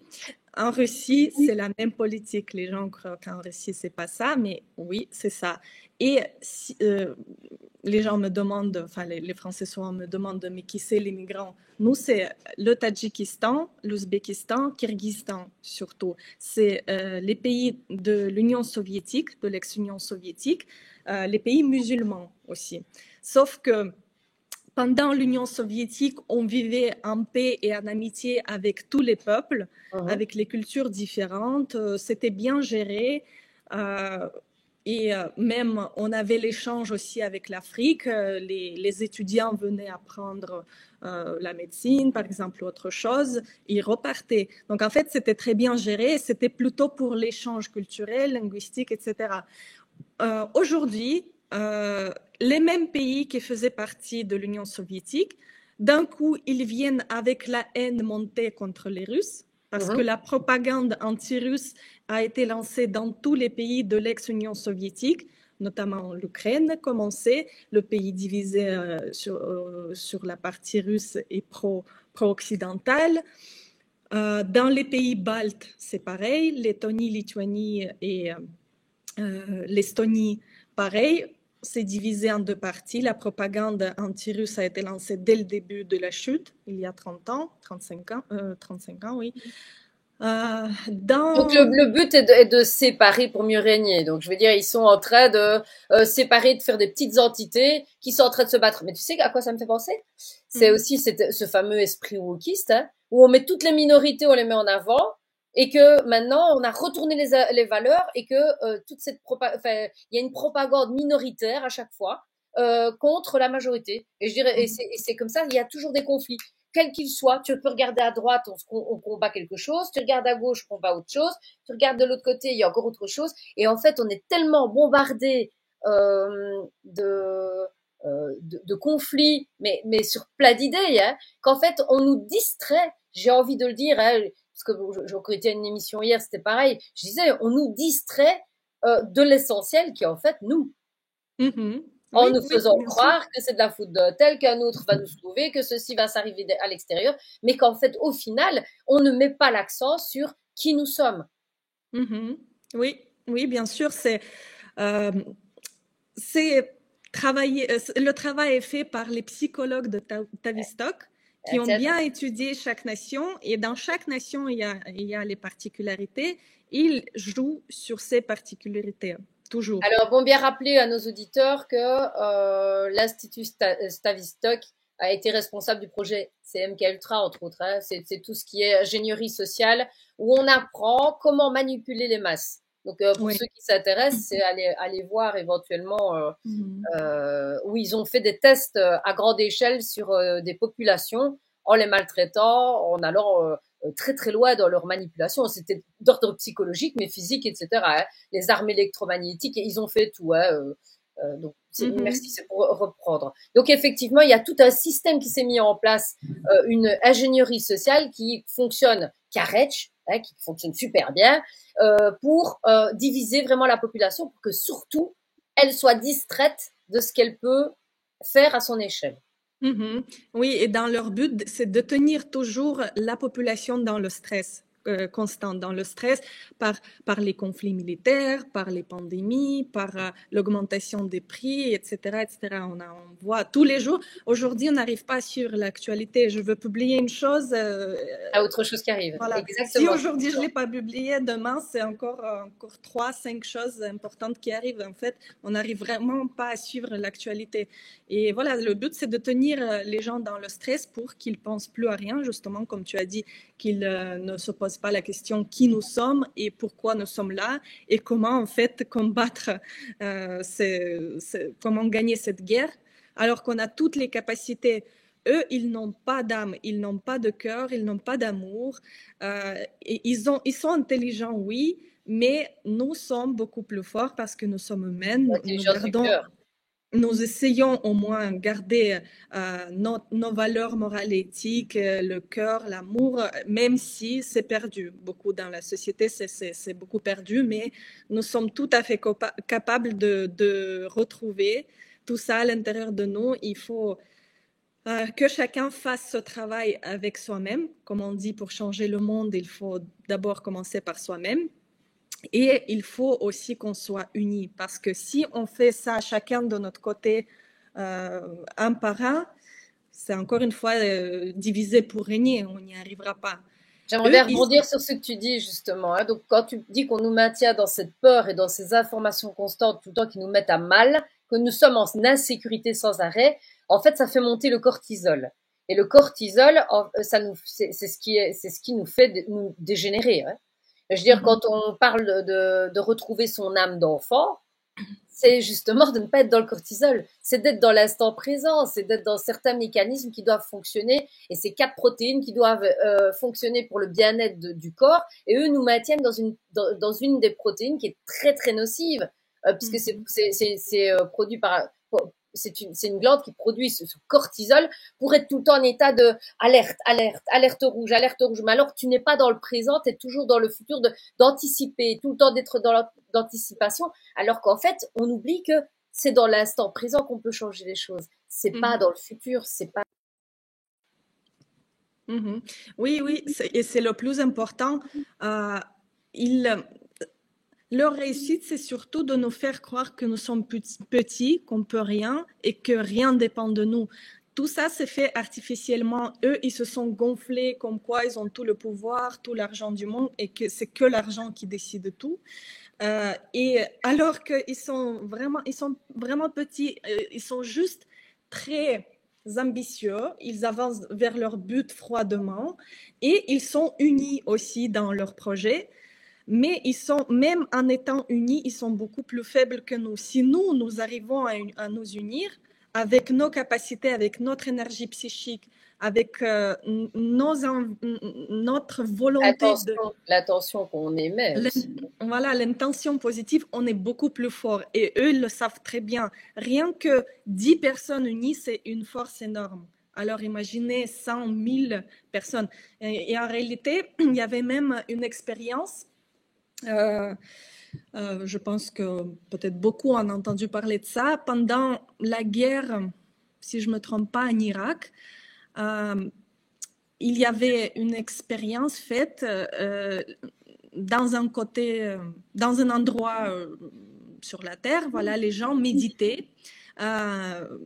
Speaker 2: en Russie, c'est la même politique. Les gens croient qu'en Russie, c'est pas ça, mais oui, c'est ça. Et les gens me demandent, enfin les Français souvent me demandent, mais qui c'est les migrants? Nous, c'est le Tadjikistan, l'Ouzbékistan, Kirghizistan surtout. C'est les pays de l'Union soviétique, de l'ex-Union soviétique, les pays musulmans aussi. Sauf que pendant l'Union soviétique, on vivait en paix et en amitié avec tous les peuples, avec les cultures différentes. C'était bien géré. Et même, on avait l'échange aussi avec l'Afrique. Les étudiants venaient apprendre la médecine, par exemple, ou autre chose. Ils repartaient. Donc, en fait, c'était très bien géré. C'était plutôt pour l'échange culturel, linguistique, etc. Aujourd'hui, les mêmes pays qui faisaient partie de l'Union soviétique, d'un coup, ils viennent avec la haine montée contre les Russes, parce que la propagande anti-russe a été lancée dans tous les pays de l'ex-Union soviétique, notamment l'Ukraine, comme on sait, le pays divisé sur la partie russe et pro-occidentale. Dans les pays baltes, c'est pareil, Lettonie, Lituanie et l'Estonie, pareil, c'est divisé en deux parties. La propagande anti-russe a été lancée dès le début de la chute, il y a 30 ans, 35 ans, oui.
Speaker 1: Donc le but est de séparer pour mieux régner. Donc je veux dire, ils sont en train de séparer, de faire des petites entités qui sont en train de se battre. Mais tu sais à quoi ça me fait penser? C'est aussi ce fameux esprit wokiste, hein, où on met toutes les minorités, on les met en avant, et que maintenant on a retourné les valeurs, et que toute cette il y a une propagande minoritaire à chaque fois contre la majorité. Et je dirais, et c'est comme ça, il y a toujours des conflits quel qu'il soit. Tu peux regarder à droite, on combat quelque chose, tu regardes à gauche, on combat autre chose, tu regardes de l'autre côté, il y a encore autre chose. Et en fait, on est tellement bombardé de conflits, mais sur plein d'idées, hein, qu'en fait, on nous distrait. J'ai envie de le dire, hein, parce que j'ai écouté une émission hier, c'était pareil. Je disais, on nous distrait de l'essentiel qui est en fait nous. En nous faisant croire que c'est de la faute d'un tel, qu'un autre va nous sauver, que ceci va s'arriver à l'extérieur, mais qu'en fait, au final, on ne met pas l'accent sur qui nous sommes.
Speaker 2: Oui, oui, bien sûr, le travail est fait par les psychologues de Tavistock qui ont bien étudié chaque nation, et dans chaque nation, il y a les particularités. Ils jouent sur ces particularités. Toujours.
Speaker 1: Alors, bon, bien rappeler à nos auditeurs que l'Institut Tavistock a été responsable du projet CMK Ultra, entre autres. Hein. C'est tout ce qui est ingénierie sociale, où on apprend comment manipuler les masses. Donc, pour
Speaker 2: Oui.
Speaker 1: ceux qui s'intéressent, c'est aller voir éventuellement
Speaker 2: Mhm.
Speaker 1: où ils ont fait des tests à grande échelle sur des populations en les maltraitant, en allant très très loin dans leur manipulation. C'était d'ordre psychologique, mais physique, etc., hein. Les armes électromagnétiques, et ils ont fait tout. Hein, donc,
Speaker 2: Mhm.
Speaker 1: merci, c'est pour reprendre. Donc, effectivement, il y a tout un système qui s'est mis en place, une ingénierie sociale qui fonctionne, Carretch, hein, qui fonctionne super bien, pour diviser vraiment la population, pour que surtout elle soit distraite de ce qu'elle peut faire à son échelle.
Speaker 2: Mhm. Oui, et dans leur but, c'est de tenir toujours la population dans le stress constant, dans le stress par les conflits militaires, par les pandémies, par l'augmentation des prix, etc., etc. On voit tous les jours. Aujourd'hui, on n'arrive pas à suivre l'actualité. Je veux publier une chose.
Speaker 1: À autre chose qui arrive.
Speaker 2: Voilà. Si
Speaker 1: Exactement.
Speaker 2: aujourd'hui je ne l'ai pas publié, demain c'est encore 3, 5 choses importantes qui arrivent. En fait, on n'arrive vraiment pas à suivre l'actualité. Et voilà, le but c'est de tenir les gens dans le stress pour qu'ils pensent plus à rien, justement, comme tu as dit, qu'ils ne se posent pas la question qui nous sommes et pourquoi nous sommes là et comment en fait combattre, comment gagner cette guerre, alors qu'on a toutes les capacités. Eux, ils n'ont pas d'âme, ils n'ont pas de cœur, ils n'ont pas d'amour. Et ils sont intelligents, oui, mais nous sommes beaucoup plus forts parce que nous sommes humains.
Speaker 1: L'intelligence du cœur.
Speaker 2: Nous essayons au moins de garder nos valeurs morales et éthiques, le cœur, l'amour, même si c'est perdu. Beaucoup dans la société, c'est beaucoup perdu, mais nous sommes tout à fait capables de retrouver tout ça à l'intérieur de nous. Il faut que chacun fasse ce travail avec soi-même. Comme on dit, pour changer le monde, il faut d'abord commencer par soi-même. Et il faut aussi qu'on soit unis, parce que si on fait ça chacun de notre côté, un par un, c'est encore une fois divisé pour régner, on n'y arrivera pas.
Speaker 1: J'aimerais
Speaker 2: Eux,
Speaker 1: bien rebondir sur ce que tu dis justement, hein. Donc, quand tu dis qu'on nous maintient dans cette peur et dans ces informations constantes tout le temps qui nous mettent à mal, que nous sommes en insécurité sans arrêt, en fait, ça fait monter le cortisol. Et le cortisol, c'est ce qui nous fait nous dégénérer, hein. Je veux dire,
Speaker 2: mhm,
Speaker 1: quand on parle de retrouver son âme d'enfant, c'est justement de ne pas être dans le cortisol, c'est d'être dans l'instant présent, c'est d'être dans certains mécanismes qui doivent fonctionner, et ces 4 protéines qui doivent fonctionner pour le bien-être du corps, et eux nous maintiennent dans une des protéines qui est très très nocive, puisque
Speaker 2: mhm,
Speaker 1: c'est produit par c'est une glande qui produit ce cortisol pour être tout le temps en état de alerte, alerte, alerte rouge, alerte rouge. Mais alors que tu n'es pas dans le présent, tu es toujours dans le futur, d'anticiper, tout le temps d'être dans l'anticipation, alors qu'en fait, on oublie que c'est dans l'instant présent qu'on peut changer les choses. C'est pas
Speaker 2: mhm,
Speaker 1: dans le futur, c'est pas.
Speaker 2: mhm. Oui, oui, et c'est le plus important. Euh, ils, Leur réussite, c'est surtout de nous faire croire que nous sommes petits, qu'on peut rien et que rien dépend de nous. Tout ça c'est fait artificiellement. Eux, ils se sont gonflés comme quoi ils ont tout le pouvoir, tout l'argent du monde et que c'est que l'argent qui décide tout. Et alors ils sont vraiment petits, ils sont juste très ambitieux, ils avancent vers leur but froidement et ils sont unis aussi dans leur projet. Mais ils sont, même en étant unis, ils sont beaucoup plus faibles que nous. Si nous, nous arrivons à nous unir avec nos capacités, avec notre énergie psychique, avec notre volonté de
Speaker 1: L'attention qu'on émet aussi.
Speaker 2: voilà, l'intention positive, on est beaucoup plus fort. Et eux, ils le savent très bien. Rien que 10 personnes unies, c'est une force énorme. Alors imaginez 100 000 personnes. Et en réalité, il y avait même une expérience. Euh, je pense que peut-être beaucoup ont entendu parler de ça. Pendant la guerre, si je ne me trompe pas, en Irak, euh, il y avait une expérience faite dans un côté, dans un endroit sur la terre. Voilà, les gens méditaient.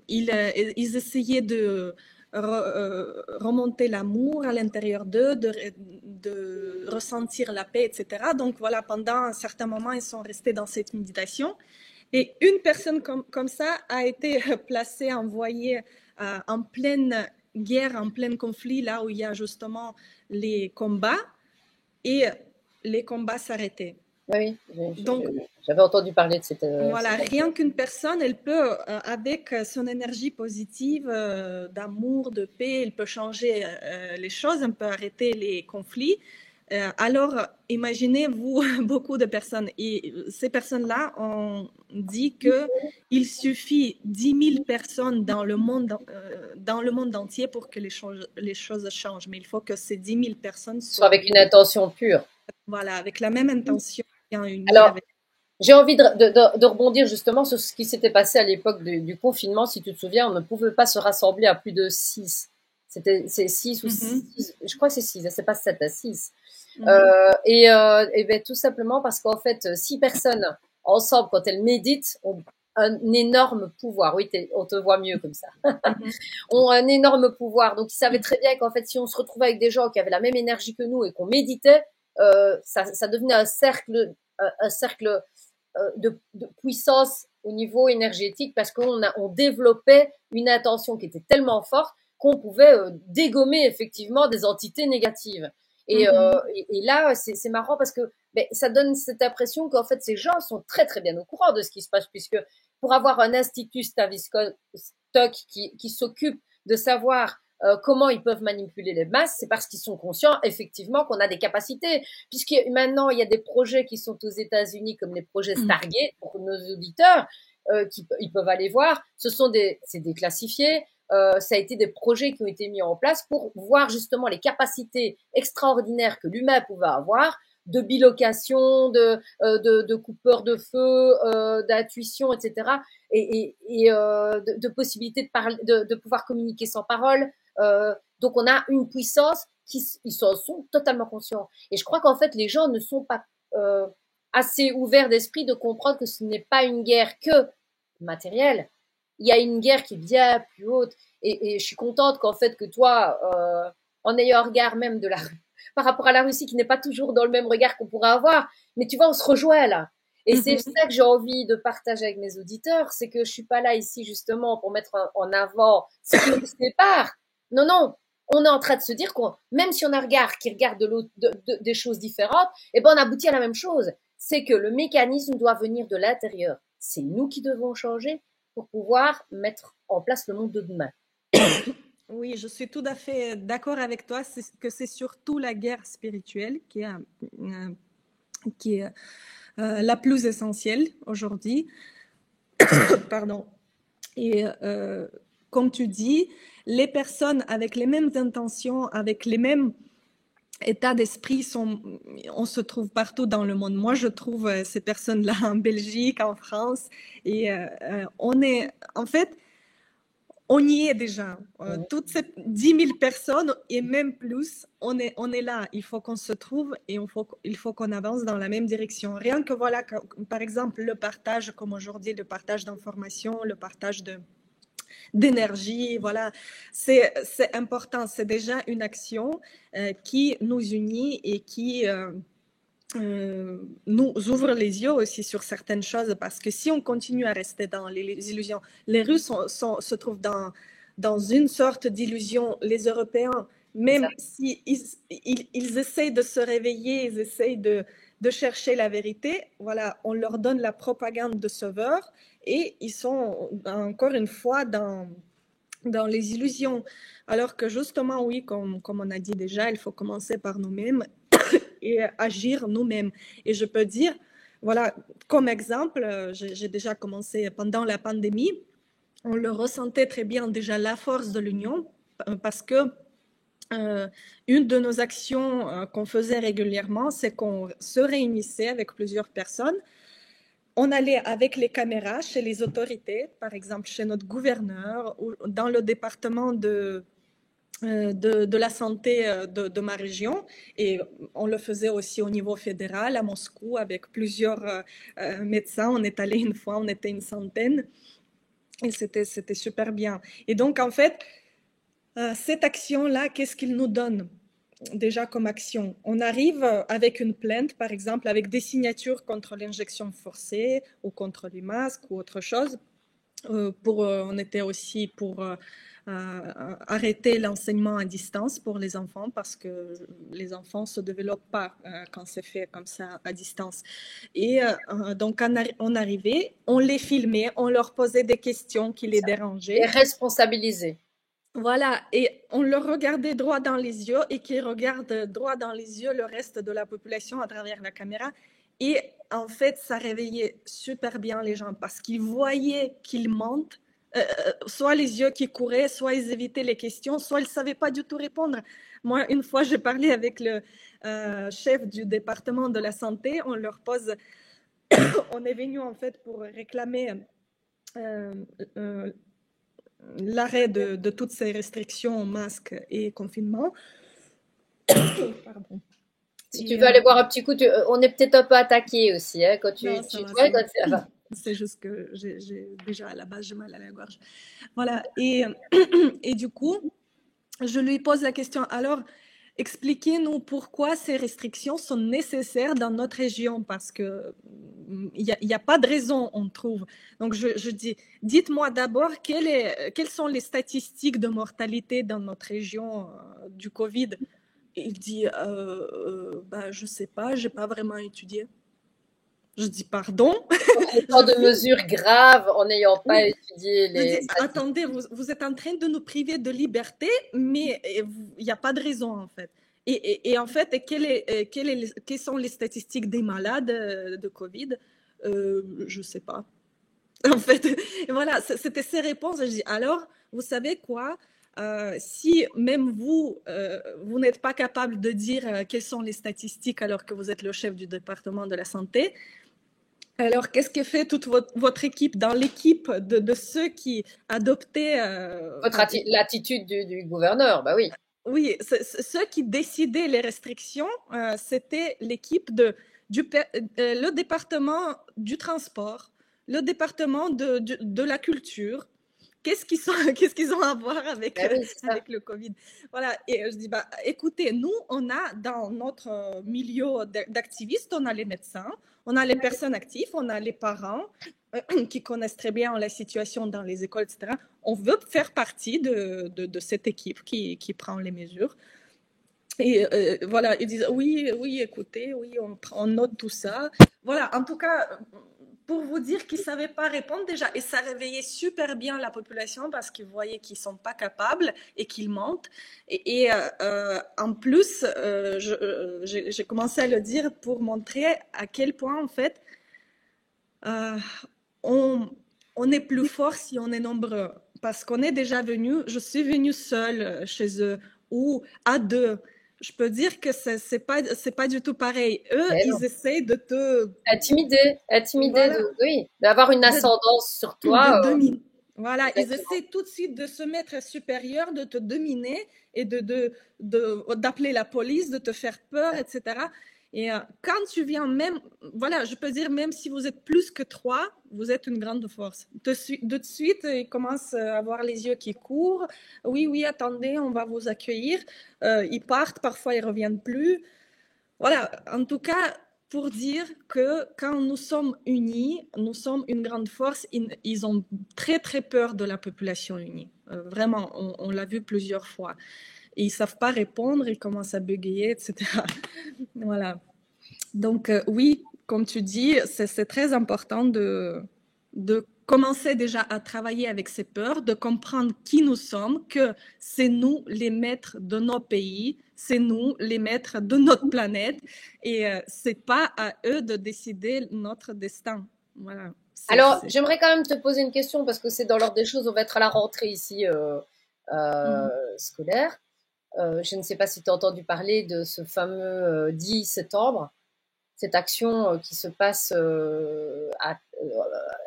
Speaker 2: Ils essayaient de remonter l'amour à l'intérieur d'eux, de ressentir la paix, etc. Donc voilà, pendant un certain moment, ils sont restés dans cette méditation. Et une personne comme ça a été placée, envoyée en pleine guerre, en plein conflit, là où il y a justement les combats, et les combats s'arrêtaient.
Speaker 1: Oui,
Speaker 2: Donc,
Speaker 1: j'avais entendu parler de
Speaker 2: voilà,
Speaker 1: cette
Speaker 2: rien
Speaker 1: activité.
Speaker 2: qu'une personne, elle peut, avec son énergie positive, d'amour, de paix, elle peut changer les choses, elle peut arrêter les conflits. Alors, imaginez-vous beaucoup de personnes. Et ces personnes-là, on dit qu'il suffit 10 000 personnes dans le monde entier pour que les choses changent. Mais il faut que ces 10 000 personnes
Speaker 1: Soit
Speaker 2: soient,
Speaker 1: avec une intention pure.
Speaker 2: voilà, avec la même intention, bien unies
Speaker 1: Alors,
Speaker 2: avec.
Speaker 1: j'ai envie de rebondir justement sur ce qui s'était passé à l'époque du confinement. Si tu te souviens, on ne pouvait pas se rassembler à plus de 6. C'est 6 ou
Speaker 2: Mhm,
Speaker 1: 6, je crois que c'est 6, c'est pas 7 à 6.
Speaker 2: mhm,
Speaker 1: Et ben, tout simplement parce qu'en fait, 6 personnes ensemble, quand elles méditent, ont un énorme pouvoir. Oui, on te voit mieux comme ça.
Speaker 2: mhm,
Speaker 1: Ont un énorme pouvoir. Donc, ils savaient très bien qu'en fait, si on se retrouvait avec des gens qui avaient la même énergie que nous et qu'on méditait, ça devenait un cercle de puissance au niveau énergétique parce on développait une intention qui était tellement forte qu'on pouvait dégommer effectivement des entités négatives.
Speaker 2: mhm,
Speaker 1: Et là, c'est marrant parce que ben, ça donne cette impression qu'en fait, ces gens sont très très bien au courant de ce qui se passe puisque pour avoir un institut Tavistock qui s'occupe de savoir comment ils peuvent manipuler les masses, c'est parce qu'ils sont conscients effectivement qu'on a des capacités. Puisque maintenant, il y a des projets qui sont aux États-Unis, comme les projets
Speaker 2: mhm,
Speaker 1: Stargate, pour nos auditeurs, ils peuvent aller voir. C'est déclassifié. Ça a été des projets qui ont été mis en place pour voir justement les capacités extraordinaires que l'humain pouvait avoir de bilocation, de coupeur de feu, d'intuition, etc. De possibilité de pouvoir communiquer sans parole. Donc on a une puissance ils sont totalement conscients. Et je crois qu'en fait les gens ne sont pas assez ouverts d'esprit de comprendre que ce n'est pas une guerre que matérielle. Il y a une guerre qui est bien plus haute. Et je suis contente qu'en fait que toi, en ayant un regard même par rapport à la Russie qui n'est pas toujours dans le même regard qu'on pourrait avoir, mais tu vois, on se rejoint là. Et c'est
Speaker 2: mhm.
Speaker 1: ça que j'ai envie de partager avec mes auditeurs, c'est que je suis pas là ici justement pour mettre en avant ce qui nous sépare. Non, non, on est en train de se dire qu'on, même si on a un regard qui regarde des choses différentes, eh ben on aboutit à la même chose. C'est que le mécanisme doit venir de l'intérieur. C'est nous qui devons changer pour pouvoir mettre en place le monde de demain.
Speaker 2: Oui, je suis tout à fait d'accord avec toi, que c'est surtout la guerre spirituelle qui est la plus essentielle aujourd'hui. Pardon. Et comme tu dis, les personnes avec les mêmes intentions, avec les mêmes états d'esprit, on se trouve partout dans le monde. Moi, je trouve ces personnes-là en Belgique, en France, et on est, en fait, on y est déjà. Toutes ces 10 000 personnes et même plus, on est là. Il faut qu'on se trouve et il faut qu'on avance dans la même direction. Rien que voilà, par exemple, le partage, comme aujourd'hui, le partage d'informations, le partage d'énergie, voilà, c'est important. C'est déjà une action qui nous unit et qui nous ouvre les yeux aussi sur certaines choses, parce que si on continue à rester dans les illusions, les Russes se trouvent dans une sorte d'illusion, les Européens, même si ils essayent de se réveiller, ils essayent de chercher la vérité, voilà, on leur donne la propagande de sauveur et ils sont encore une fois dans les illusions. Alors que justement, oui, comme on a dit déjà, il faut commencer par nous-mêmes et agir nous-mêmes. Et je peux dire, voilà, comme exemple, j'ai déjà commencé pendant la pandémie, on le ressentait très bien déjà la force de l'union, parce que une de nos actions qu'on faisait régulièrement, c'est qu'on se réunissait avec plusieurs personnes. On allait avec les caméras chez les autorités, par exemple chez notre gouverneur ou dans le département de la santé de ma région, et on le faisait aussi au niveau fédéral à Moscou avec plusieurs médecins. On est allé une fois, on était une centaine et c'était super bien. Et donc en fait, cette action-là, qu'est-ce qu'il nous donne déjà comme action? On arrive avec une plainte, par exemple, avec des signatures contre l'injection forcée ou contre les masques ou autre chose. On était aussi pour arrêter l'enseignement à distance pour les enfants parce que les enfants ne se développent pas quand c'est fait comme ça à distance. Et donc, on arrivait, on les filmait, on leur posait des questions qui les
Speaker 1: Et
Speaker 2: dérangeaient.
Speaker 1: responsabiliser.
Speaker 2: Voilà, et on leur regardait droit dans les yeux et qu'ils regardent droit dans les yeux le reste de la population à travers la caméra. Et en fait, ça réveillait super bien les gens parce qu'ils voyaient qu'ils mentent, soit les yeux qui couraient, soit ils évitaient les questions, soit ils ne savaient pas du tout répondre. Moi, une fois, j'ai parlé avec le chef du département de la santé, on leur pose, on est venu en fait pour réclamer euh, euh, l'arrêt de toutes ces restrictions, masques et confinement. Pardon.
Speaker 1: Si tu veux aller boire un petit coup, on est peut-être un peu attaqué aussi, hein, quand
Speaker 2: Non, ça va,
Speaker 1: ouais,
Speaker 2: ça va.
Speaker 1: quand ça va.
Speaker 2: C'est juste que j'ai déjà à la base, j'ai mal à la gorge. Voilà. Et du coup, je lui pose la question, alors, expliquez-nous pourquoi ces restrictions sont nécessaires dans notre région, parce que il y a pas de raison, on trouve. Donc, je dis, dites-moi d'abord quelles sont les statistiques de mortalité dans notre région du Covid. Et il dit, bah, je sais pas, j'ai pas vraiment étudié. Je dis, pardon?
Speaker 1: Autant
Speaker 2: Je
Speaker 1: de
Speaker 2: filme.
Speaker 1: mesures graves en n'ayant pas
Speaker 2: Oui.
Speaker 1: étudié
Speaker 2: Je dis,
Speaker 1: les statistiques.
Speaker 2: attendez, vous êtes en train de nous priver de liberté, mais il n'y a pas de raison en fait. Et en fait, quelles sont les statistiques des malades de Covid? Je ne sais pas. En fait, et voilà, c'était ces réponses. Je dis, alors, vous savez quoi? Si même vous, vous n'êtes pas capable de dire quelles sont les statistiques alors que vous êtes le chef du département de la santé, alors, qu'est-ce que fait toute votre équipe dans l'équipe de ceux qui adoptaient,
Speaker 1: L'attitude du gouverneur, bah oui.
Speaker 2: oui, ceux qui décidaient les restrictions, c'était l'équipe le département du transport, le département de la culture. Qu'est-ce qu'ils ont à voir
Speaker 1: Bah oui, c'est ça.
Speaker 2: avec le Covid? Voilà, et je dis, bah, écoutez, nous, on a dans notre milieu d'activistes, on a les médecins, on a les personnes actives, on a les parents qui connaissent très bien la situation dans les écoles, etc. On veut faire partie de cette équipe qui prend les mesures. Et voilà, ils disent oui, oui, écoutez, oui, on note tout ça. Voilà, en tout cas, pour vous dire qu'ils ne savaient pas répondre déjà, et ça réveillait super bien la population parce qu'ils voyaient qu'ils ne sont pas capables et qu'ils mentent. Et en plus, j'ai commencé à le dire pour montrer à quel point, en fait, euh, on, on est plus fort si on est nombreux. Parce qu'on est déjà venu, je suis venue seule chez eux ou à deux. Je peux dire que c'est pas du tout pareil. Eux,
Speaker 1: Mais non.
Speaker 2: ils essayent de te,
Speaker 1: Intimidé
Speaker 2: voilà,
Speaker 1: oui, d'avoir une
Speaker 2: de,
Speaker 1: ascendance sur
Speaker 2: de
Speaker 1: toi.
Speaker 2: dominer. Voilà, ils
Speaker 1: Exactement.
Speaker 2: essaient tout de suite de se mettre supérieur, de te dominer et d'appeler la police, de te faire peur, etc. Et quand tu viens même, voilà, je peux dire, même si vous êtes plus que trois, vous êtes une grande force. De suite, ils commencent à avoir les yeux qui courent. Oui, oui, attendez, on va vous accueillir. Ils partent, parfois ils reviennent plus. Voilà, en tout cas, pour dire que quand nous sommes unis, nous sommes une grande force. Ils ont très, très peur de la population unie. Vraiment, on l'a vu plusieurs fois. Et ils ne savent pas répondre, ils commencent à bégayer, etc. Voilà. Donc, oui, comme tu dis, c'est très important de commencer déjà à travailler avec ces peurs, de comprendre qui nous sommes, que c'est nous les maîtres de nos pays, c'est nous les maîtres de notre planète, et c'est pas à eux de décider notre destin. Voilà.
Speaker 1: Alors, j'aimerais quand même te poser une question parce que c'est dans l'ordre des choses. On va être à la rentrée ici
Speaker 2: Mhm.
Speaker 1: scolaire. Je ne sais pas si tu as entendu parler de ce fameux 10 septembre, cette action qui se passe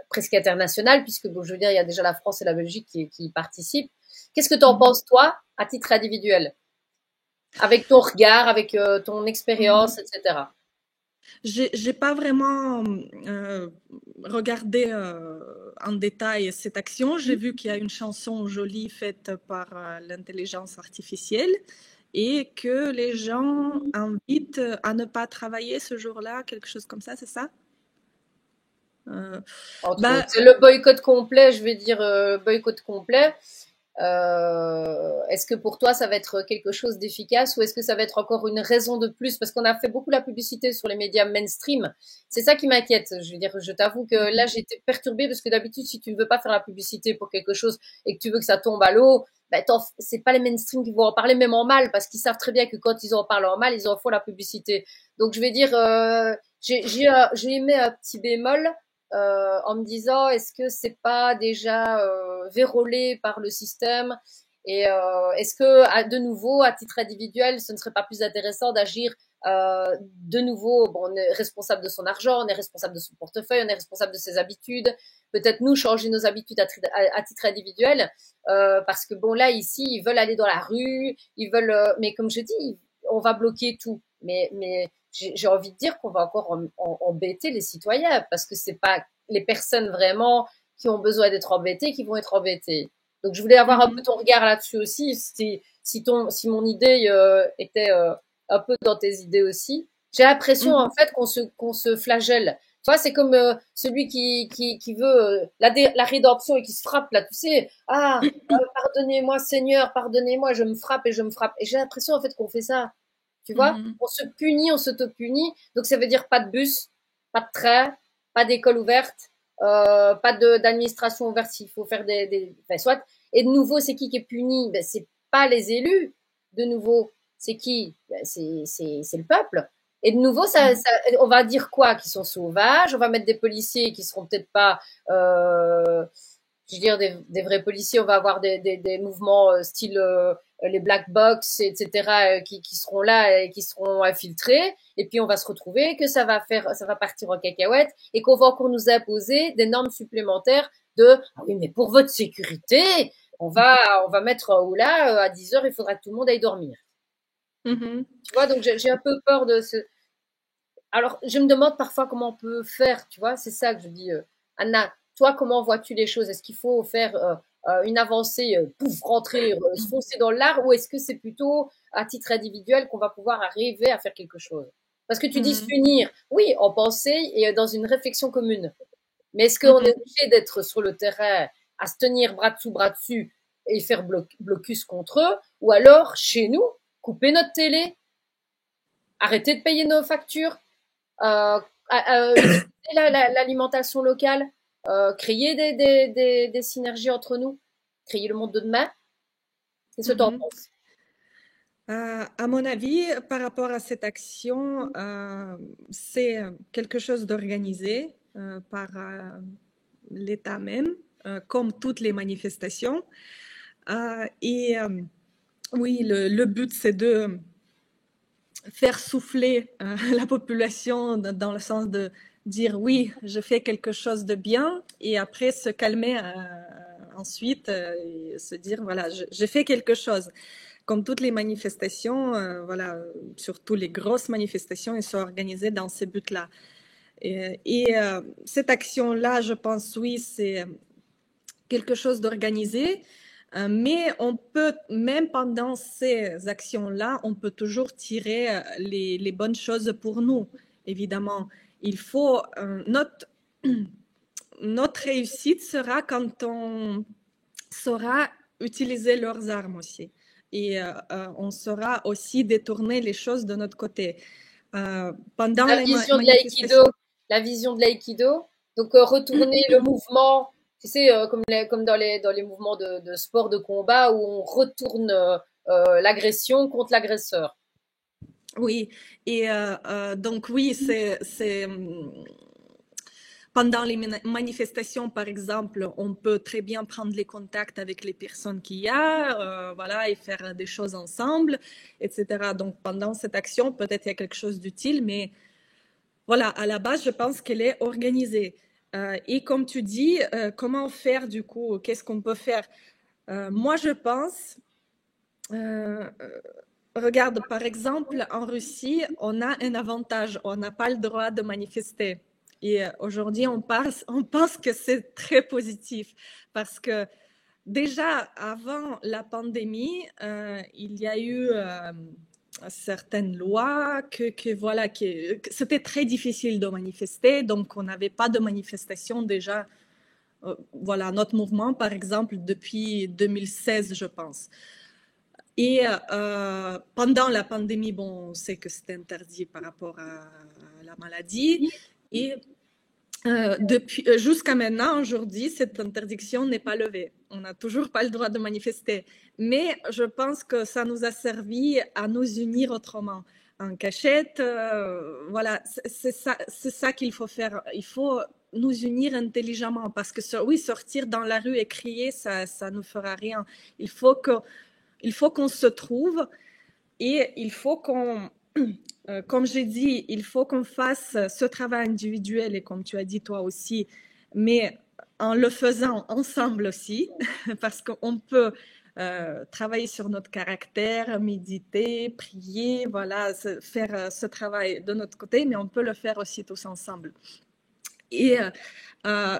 Speaker 1: presque internationale, puisque bon, je veux dire, il y a déjà la France et la Belgique qui y participent. Qu'est-ce que tu en
Speaker 2: Mhm.
Speaker 1: penses, toi, à titre individuel, avec ton regard, avec ton expérience,
Speaker 2: Mhm.
Speaker 1: etc.
Speaker 2: J'ai pas vraiment regardé en détail cette action. J'ai vu qu'il y a une chanson jolie faite par l'intelligence artificielle et que les gens invitent à ne pas travailler ce jour-là, quelque chose comme ça, c'est ça? Euh,
Speaker 1: Entre autres.
Speaker 2: bah,
Speaker 1: C'est le boycott complet, je vais dire boycott complet. Est-ce que pour toi, ça va être quelque chose d'efficace ou est-ce que ça va être encore une raison de plus? Parce qu'on a fait beaucoup la publicité sur les médias mainstream. C'est ça qui m'inquiète. Je veux dire, je t'avoue que là, j'ai été perturbée parce que d'habitude, si tu ne veux pas faire la publicité pour quelque chose et que tu veux que ça tombe à l'eau, ben, c'est pas les mainstream qui vont en parler même en mal parce qu'ils savent très bien que quand ils en parlent en mal, ils en font la publicité. Donc, je vais dire, j'ai émis un petit bémol en me disant est-ce que c'est pas déjà vérolé par le système et est-ce que de nouveau à titre individuel ce ne serait pas plus intéressant d'agir de nouveau bon, on est responsable de son argent, on est responsable de son portefeuille, on est responsable de ses habitudes, peut-être nous changer nos habitudes à titre individuel parce que bon là ici ils veulent aller dans la rue, ils veulent mais comme je dis on va bloquer tout mais j'ai envie de dire qu'on va encore embêter les citoyens parce que c'est pas les personnes vraiment qui ont besoin d'être embêtées qui vont être embêtées. Donc je voulais avoir un peu ton regard là-dessus aussi, si mon idée était un peu dans tes idées aussi. J'ai l'impression en fait qu'on se flagelle. Tu vois, c'est comme celui qui veut la rédemption et qui se frappe là, tu sais. Ah, pardonnez-moi Seigneur, pardonnez-moi, je me frappe et je me frappe. Et j'ai l'impression en fait qu'on fait ça. Tu vois, on se punit, on s'auto-punit. Donc ça veut dire pas de bus, pas de train, pas d'école ouverte, pas d'administration ouverte s'il faut faire enfin, soit. Et de nouveau, c'est qui est puni? Ben, c'est pas les élus. De nouveau, c'est qui? Ben, c'est le peuple. Et de nouveau, on va dire quoi? Qu'ils sont sauvages. On va mettre des policiers qui seront peut-être pas je veux dire, des vrais policiers, on va avoir des mouvements style les black box, etc., qui seront là et qui seront infiltrés. Et puis on va se retrouver que ça va partir en cacahuète et qu'on va encore nous imposer des normes supplémentaires de ah oui, mais pour votre sécurité, on va mettre un là à 10 heures, il faudra que tout le monde aille dormir. Tu vois, donc j'ai un peu peur de ce. Alors, je me demande parfois comment on peut faire, tu vois, c'est ça que je dis. Anna, toi, comment vois-tu les choses? Est-ce qu'il faut faire une avancée, pouf, rentrer, se foncer dans l'art, ou est-ce que c'est plutôt à titre individuel qu'on va pouvoir arriver à faire quelque chose? Parce que tu dis s'unir, oui, en pensée et dans une réflexion commune. Mais est-ce qu'on est obligé d'être sur le terrain à se tenir bras dessous, bras dessus et faire blocus contre eux, ou alors, chez nous, couper notre télé, arrêter de payer nos factures, l'alimentation locale, créer des synergies entre nous, créer le monde de demain. Qu'est-ce que tu en penses?
Speaker 2: À mon avis, par rapport à cette action, c'est quelque chose d'organisé par l'État même, comme toutes les manifestations. Et oui, le but, c'est de faire souffler la population dans le sens de dire oui, je fais quelque chose de bien et après se calmer ensuite et se dire voilà, j'ai fait quelque chose. Comme toutes les manifestations, voilà, surtout les grosses manifestations, elles sont organisées dans ces buts-là. Et cette action-là, je pense, oui, c'est quelque chose d'organisé. Mais on peut, même pendant ces actions-là, on peut toujours tirer les bonnes choses pour nous, évidemment. Il faut, notre réussite sera quand on saura utiliser leurs armes aussi. Et on saura aussi détourner les choses de notre côté. Pendant
Speaker 1: La
Speaker 2: les
Speaker 1: vision de
Speaker 2: manifestations.
Speaker 1: l'aïkido, la vision de l'aïkido. Donc retourner le mouvement, tu sais, comme dans les mouvements de sport de combat où on retourne l'agression contre l'agresseur.
Speaker 2: Oui, et donc oui, pendant les manifestations, par exemple, on peut très bien prendre les contacts avec les personnes qu'il y a, voilà, et faire des choses ensemble, etc. Donc pendant cette action, peut-être il y a quelque chose d'utile, mais voilà, à la base, je pense qu'elle est organisée. Et comme tu dis, comment faire du coup? Qu'est-ce qu'on peut faire? Moi, je pense, regarde, par exemple, en Russie, on a un avantage, on n'a pas le droit de manifester. Et aujourd'hui, on pense que c'est très positif parce que déjà avant la pandémie, il y a eu certaines lois voilà, que c'était très difficile de manifester, donc on n'avait pas de manifestation déjà voilà, notre mouvement, par exemple, depuis 2016, je pense. Et pendant la pandémie, bon, on sait que c'était interdit par rapport à la maladie. Et depuis, jusqu'à maintenant, aujourd'hui, cette interdiction n'est pas levée. On n'a toujours pas le droit de manifester. Mais je pense que ça nous a servi à nous unir autrement. En cachette, voilà, c'est ça qu'il faut faire. Il faut nous unir intelligemment parce que oui, sortir dans la rue et crier, ça ne fera rien. Il faut qu'on se trouve et il faut qu'on, comme j'ai dit, il faut qu'on fasse ce travail individuel et comme tu as dit toi aussi, mais en le faisant ensemble aussi, parce qu'on peut travailler sur notre caractère, méditer, prier, voilà, faire ce travail de notre côté, mais on peut le faire aussi tous ensemble. Et euh,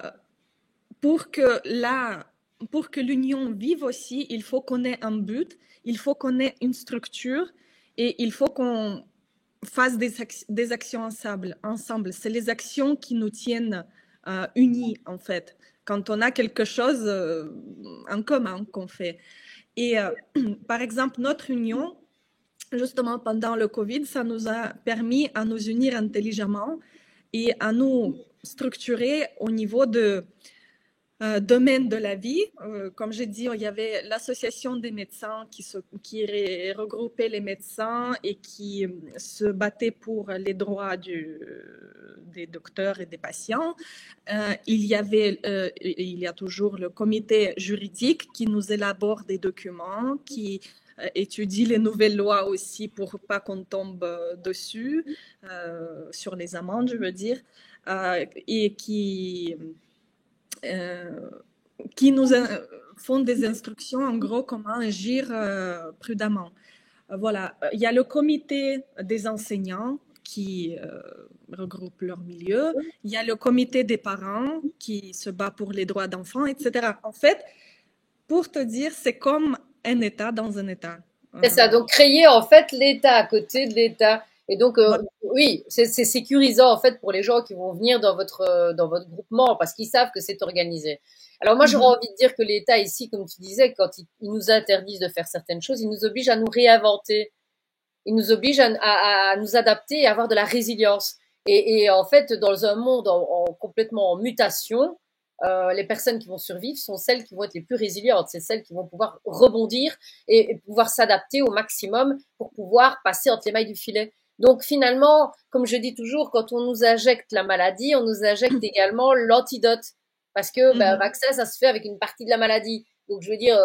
Speaker 2: pour que l'union vive aussi, il faut qu'on ait un but, il faut qu'on ait une structure et il faut qu'on fasse des actions ensemble. C'est les actions qui nous tiennent unis, en fait, quand on a quelque chose en commun qu'on fait. Et par exemple, notre union, justement pendant le Covid, ça nous a permis à nous unir intelligemment et à nous structurer au niveau de domaine de la vie. Comme j'ai dit, il y avait l'association des médecins qui regroupait les médecins et qui se battait pour les droits des docteurs et des patients. Il y a toujours le comité juridique qui nous élabore des documents, qui étudie les nouvelles lois aussi pour pas qu'on tombe dessus, sur les amendes, je veux dire, et qui nous font des instructions en gros comment agir prudemment. Voilà, il y a le comité des enseignants qui regroupe leur milieu, il y a le comité des parents qui se bat pour les droits d'enfants, etc. En fait, pour te dire, c'est comme un État dans un État.
Speaker 1: C'est ça, donc créer en fait l'État à côté de l'État. Et donc,
Speaker 2: Voilà.
Speaker 1: oui, c'est sécurisant en fait pour les gens qui vont venir dans votre groupement parce qu'ils savent que c'est organisé. Alors moi, j'aurais envie de dire que l'État ici, comme tu disais, quand ils nous interdisent de faire certaines choses, ils nous obligent à nous réinventer. Ils nous obligent à nous adapter et à avoir de la résilience. Et en fait, dans un monde complètement en mutation, les personnes qui vont survivre sont celles qui vont être les plus résilientes. C'est celles qui vont pouvoir rebondir et pouvoir s'adapter au maximum pour pouvoir passer entre les mailles du filet. Donc finalement, comme je dis toujours, quand on nous injecte la maladie, on nous injecte également l'antidote. Parce que un vaccin, ça se fait avec une partie de la maladie. Donc je veux dire,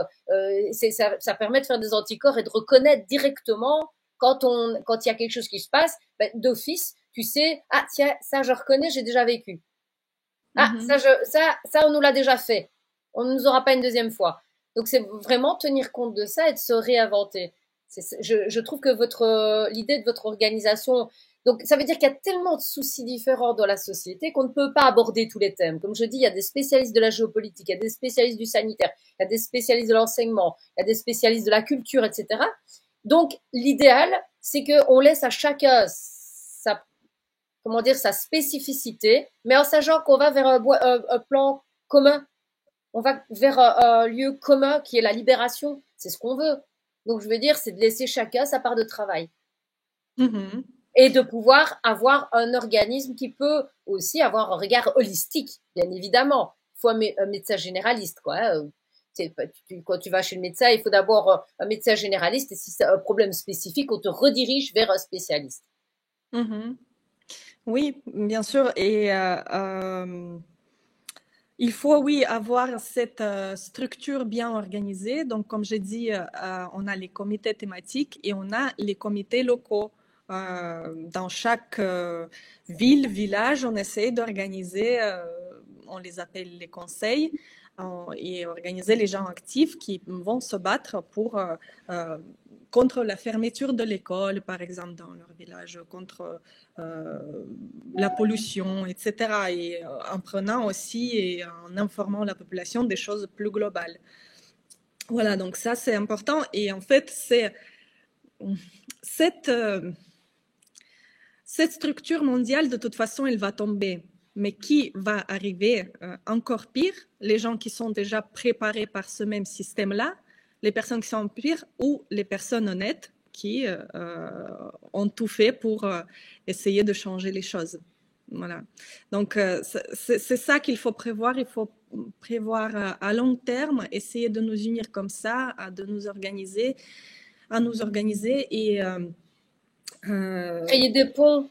Speaker 1: ça permet de faire des anticorps et de reconnaître directement quand il y a quelque chose qui se passe, ben, d'office, tu sais, ah tiens, ça je reconnais, j'ai déjà vécu. Ah, ça on nous l'a déjà fait. On ne nous aura pas une deuxième fois. Donc c'est vraiment tenir compte de ça et de se réinventer. Je trouve que l'idée de votre organisation, donc ça veut dire qu'il y a tellement de soucis différents dans la société qu'on ne peut pas aborder tous les thèmes. Comme je dis, il y a des spécialistes de la géopolitique, il y a des spécialistes du sanitaire, il y a des spécialistes de l'enseignement, il y a des spécialistes de la culture, etc. Donc, l'idéal, c'est qu'on laisse à chacun sa spécificité, mais en sachant qu'on va vers un plan commun. On va vers un lieu commun qui est la libération. C'est ce qu'on veut. Donc, je veux dire, c'est de laisser chacun sa part de travail. Et de pouvoir avoir un organisme qui peut aussi avoir un regard holistique, bien évidemment. Il faut un médecin généraliste, quoi. Quand tu vas chez le médecin, il faut d'abord un médecin généraliste et si c'est un problème spécifique, on te redirige vers un spécialiste.
Speaker 2: Oui, bien sûr. Et il faut, oui, avoir cette structure bien organisée. Donc, comme j'ai dit, on a les comités thématiques et on a les comités locaux. Dans chaque ville, village, on essaie d'organiser, on les appelle les conseils, et organiser les gens actifs qui vont se battre contre la fermeture de l'école, par exemple, dans leur village, contre la pollution, etc. Et en prenant aussi et en informant la population des choses plus globales. Voilà, donc ça c'est important. Et en fait, c'est cette structure mondiale, de toute façon, elle va tomber. Mais qui va arriver encore pire? Les gens qui sont déjà préparés par ce même système-là, les personnes qui sont pires ou les personnes honnêtes qui ont tout fait pour essayer de changer les choses. Voilà. Donc, c'est ça qu'il faut prévoir. Il faut prévoir à long terme, essayer de nous unir comme ça, de nous organiser, à nous organiser et
Speaker 1: Créer des ponts,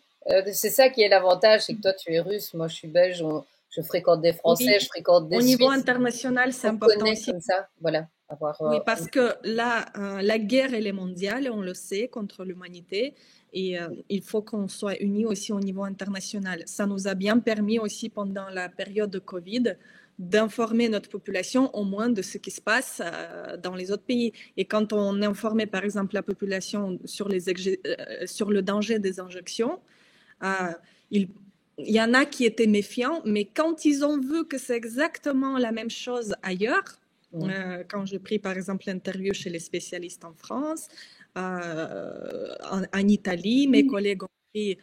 Speaker 1: c'est ça qui est l'avantage, c'est que toi tu es russe, moi je suis belge, je fréquente des Français,
Speaker 2: oui,
Speaker 1: je fréquente des
Speaker 2: au niveau
Speaker 1: Suisses,
Speaker 2: international, c'est
Speaker 1: on
Speaker 2: important
Speaker 1: connecte
Speaker 2: aussi.
Speaker 1: comme ça, voilà, avoir
Speaker 2: Oui, parce que là, la guerre, elle est mondiale, on le sait, contre l'humanité. Et il faut qu'on soit unis aussi au niveau international. Ça nous a bien permis aussi pendant la période de Covid d'informer notre population au moins de ce qui se passe dans les autres pays. Et quand on informait par exemple la population sur, sur le danger des injections, euh, il, il y en a qui étaient méfiants, mais quand ils ont vu que c'est exactement la même chose ailleurs, quand j'ai pris par exemple l'interview chez les spécialistes en France, en Italie, mes collègues ont pris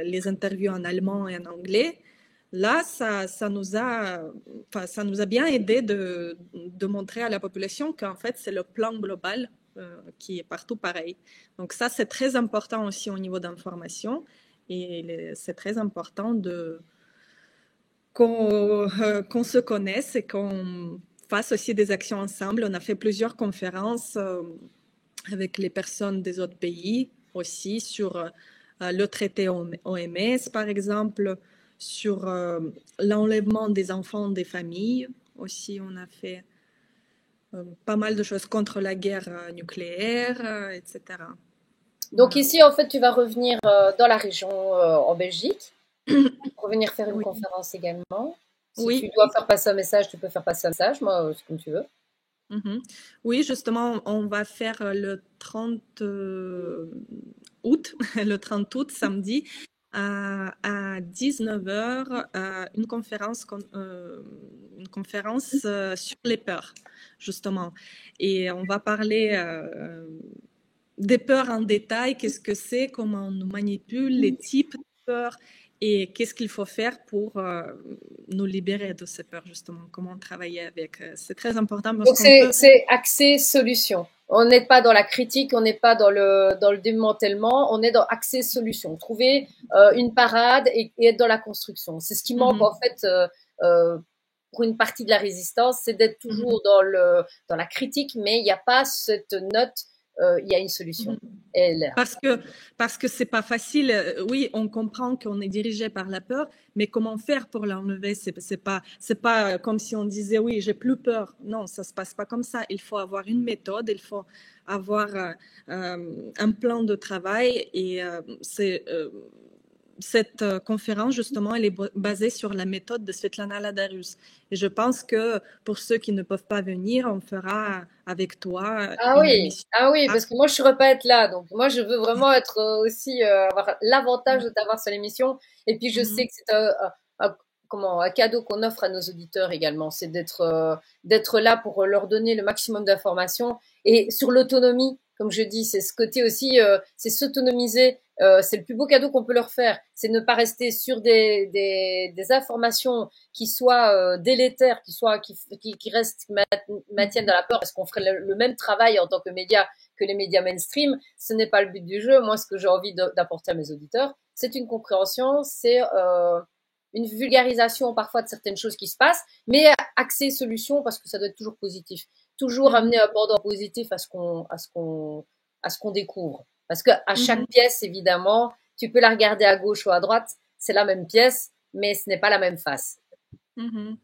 Speaker 2: les interviews en allemand et en anglais. Là, ça nous a bien aidé de montrer à la population qu'en fait, c'est le plan global qui est partout pareil. Donc ça, c'est très important aussi au niveau d'information. Et c'est très important qu'on se connaisse et qu'on fasse aussi des actions ensemble. On a fait plusieurs conférences avec les personnes des autres pays aussi sur le traité OMS, par exemple, sur l'enlèvement des enfants des familles. Aussi, on a fait pas mal de choses contre la guerre nucléaire, etc.
Speaker 1: Donc
Speaker 2: Voilà.
Speaker 1: ici, en fait, tu vas revenir dans la région en Belgique, pour venir faire une
Speaker 2: Oui.
Speaker 1: conférence également. Si tu
Speaker 2: Oui.
Speaker 1: dois faire passer un message, tu peux faire passer un message, moi, c'est comme tu veux.
Speaker 2: Mhm. Oui, justement, on va faire le 30 août, le 30 août, samedi, à 19 heures, une conférence sur les peurs, justement. Et on va parler des peurs en détail, qu'est-ce que c'est, comment on nous manipule, les types de peurs et qu'est-ce qu'il faut faire pour nous libérer de ces peurs, justement, comment travailler avec. C'est très important parce
Speaker 1: Donc
Speaker 2: qu'on peut...
Speaker 1: c'est axé solution. On n'est pas dans la critique, on n'est pas dans le démantèlement, on est dans axé solution. Trouver une parade et être dans la construction. C'est ce qui manque
Speaker 2: Mhm,
Speaker 1: en fait euh, pour une partie de la résistance, c'est d'être
Speaker 2: mhm,
Speaker 1: toujours dans la critique, mais il n'y a pas cette note. Il y a une solution.
Speaker 2: mhm.
Speaker 1: Elle.
Speaker 2: Parce que c'est pas facile. Oui, on comprend qu'on est dirigé par la peur, mais comment faire pour l'enlever? C'est pas comme si on disait oui, j'ai plus peur. Non, ça se passe pas comme ça. Il faut avoir une méthode, il faut avoir un plan de travail et cette conférence, justement, elle est basée sur la méthode de Svetlana Ladarus. Et je pense que pour ceux qui ne peuvent pas venir, on fera avec toi une émission.
Speaker 1: Ah oui, parce que moi je ne saurais pas être là, donc moi je veux vraiment être aussi avoir l'avantage de t'avoir sur l'émission. Et puis je sais
Speaker 2: Mhm.
Speaker 1: que c'est un cadeau qu'on offre à nos auditeurs également, c'est d'être là pour leur donner le maximum d'informations. Et sur l'autonomie, comme je dis, c'est ce côté aussi, c'est s'autonomiser. C'est le plus beau cadeau qu'on peut leur faire, c'est ne pas rester sur des informations qui soient délétères, qui restent, qui maintiennent dans la peur, parce qu'on ferait le même travail en tant que média que les médias mainstream. Ce n'est pas le but du jeu. Moi, ce que j'ai envie d'apporter à mes auditeurs, c'est une compréhension, c'est une vulgarisation parfois de certaines choses qui se passent, mais axée solution parce que ça doit être toujours positif. Toujours amener
Speaker 2: Mhm.
Speaker 1: un pendant positif à ce qu'on découvre. Parce que à chaque
Speaker 2: Mhm.
Speaker 1: pièce, évidemment, tu peux la regarder à gauche ou à droite, c'est la même pièce, mais ce n'est pas la même face.
Speaker 2: Mhm.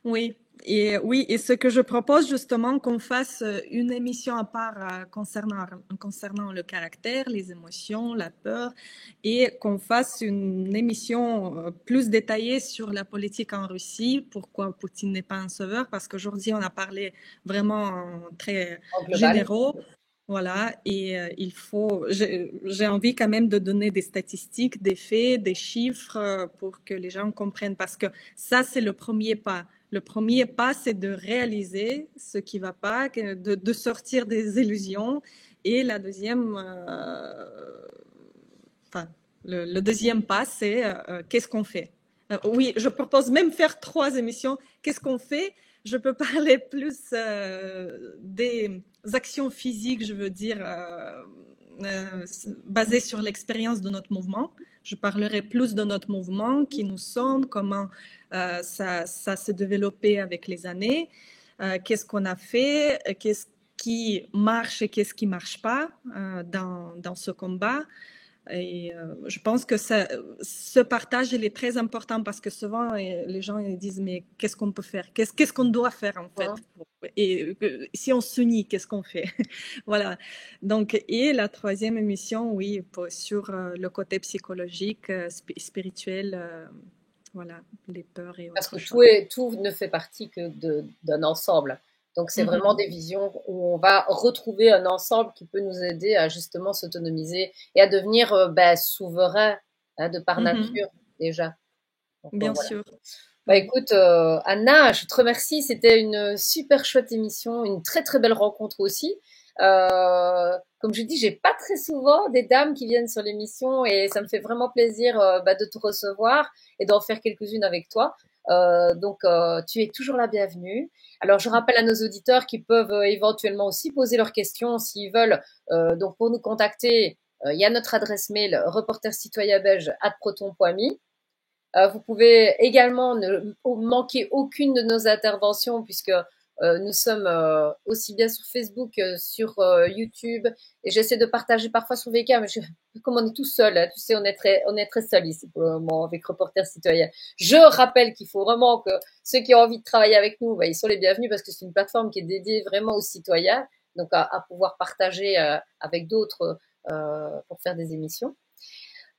Speaker 2: Oui, et ce que je propose justement qu'on fasse une émission à part concernant le caractère, les émotions, la peur, et qu'on fasse une émission plus détaillée sur la politique en Russie, pourquoi Poutine n'est pas un sauveur, parce qu'aujourd'hui on a parlé vraiment très
Speaker 1: En global.
Speaker 2: généraux. Voilà, et j'ai envie quand même de donner des statistiques, des faits, des chiffres pour que les gens comprennent, parce que ça, c'est le premier pas. Le premier pas, c'est de réaliser ce qui va pas, de sortir des illusions. Et la deuxième, enfin, le deuxième pas, c'est qu'est-ce qu'on fait? Oui, je propose même faire 3 émissions. Qu'est-ce qu'on fait? Je peux parler plus des actions physiques, je veux dire, basées sur l'expérience de notre mouvement. Je parlerai plus de notre mouvement, qui nous sommes, comment ça s'est développé avec les années, qu'est-ce qu'on a fait, qu'est-ce qui marche et qu'est-ce qui marche pas dans ce combat. Et je pense que ce partage, il est très important parce que souvent, les gens ils disent, mais qu'est-ce qu'on peut faire? Qu'est-ce qu'on doit faire en fait? Et si on s'unit, qu'est-ce qu'on fait? Voilà. Donc, et la 3e émission, oui, sur le côté psychologique, spirituel, voilà, les peurs et
Speaker 1: Parce
Speaker 2: autres
Speaker 1: que
Speaker 2: choses.
Speaker 1: tout ne fait partie que d'un ensemble. Donc, c'est vraiment
Speaker 2: Mhm.
Speaker 1: des visions où on va retrouver un ensemble qui peut nous aider à justement s'autonomiser et à devenir souverain hein, de par
Speaker 2: Mhm.
Speaker 1: nature déjà. Donc,
Speaker 2: Bien
Speaker 1: voilà.
Speaker 2: sûr.
Speaker 1: Bah,
Speaker 2: Oui.
Speaker 1: écoute, Anna, je te remercie. C'était une super chouette émission, une très très belle rencontre aussi. Comme je dis, j'ai pas très souvent des dames qui viennent sur l'émission et ça me fait vraiment plaisir de te recevoir et d'en faire quelques-unes avec toi. Tu es toujours la bienvenue. Alors, je rappelle à nos auditeurs qui peuvent éventuellement aussi poser leurs questions s'ils veulent. Donc, pour nous contacter, il y a notre adresse mail reportercitoyenbelge@proton.me. Vous pouvez également ne manquer aucune de nos interventions puisque nous sommes aussi bien sur Facebook, sur YouTube et j'essaie de partager parfois sur VK, mais comme on est tout seul, hein, tu sais, on est très seul ici pour le moment avec Reporters Citoyens. Je rappelle qu'il faut vraiment que ceux qui ont envie de travailler avec nous, ils sont les bienvenus parce que c'est une plateforme qui est dédiée vraiment aux citoyens, donc à pouvoir partager avec d'autres pour faire des émissions.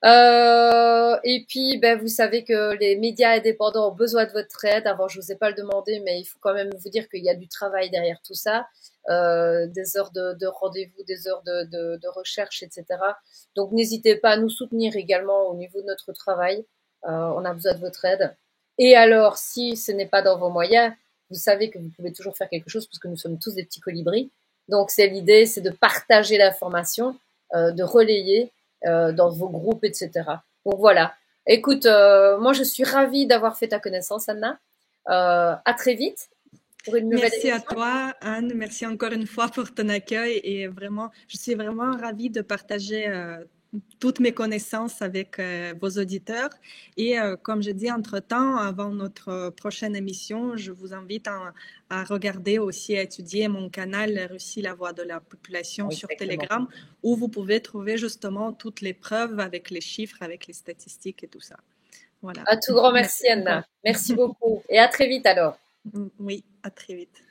Speaker 1: Et puis, vous savez que les médias indépendants ont besoin de votre aide. Avant, je vous ai pas le demandé, mais il faut quand même vous dire qu'il y a du travail derrière tout ça, des heures de rendez-vous, des heures de recherche, etc. Donc, n'hésitez pas à nous soutenir également au niveau de notre travail. On a besoin de votre aide. Et alors, si ce n'est pas dans vos moyens, vous savez que vous pouvez toujours faire quelque chose parce que nous sommes tous des petits colibris. Donc, c'est l'idée, c'est de partager l'information, de relayer dans vos groupes, etc. Donc voilà. Écoute, moi je suis ravie d'avoir fait ta connaissance, Anna. À très vite pour une nouvelle
Speaker 2: Merci à
Speaker 1: émission.
Speaker 2: toi, Anne. Merci encore une fois pour ton accueil et vraiment, je suis vraiment ravie de partager toutes mes connaissances avec vos auditeurs. Et comme je dis, entre-temps, avant notre prochaine émission, je vous invite à regarder aussi, à étudier mon canal Russie, la voix de la population sur
Speaker 1: Exactement.
Speaker 2: Telegram, où vous pouvez trouver justement toutes les preuves avec les chiffres, avec les statistiques et tout ça. Voilà.
Speaker 1: Un tout grand
Speaker 2: Merci
Speaker 1: merci,
Speaker 2: encore.
Speaker 1: Anna. Merci beaucoup et à très vite alors.
Speaker 2: Oui, à très vite.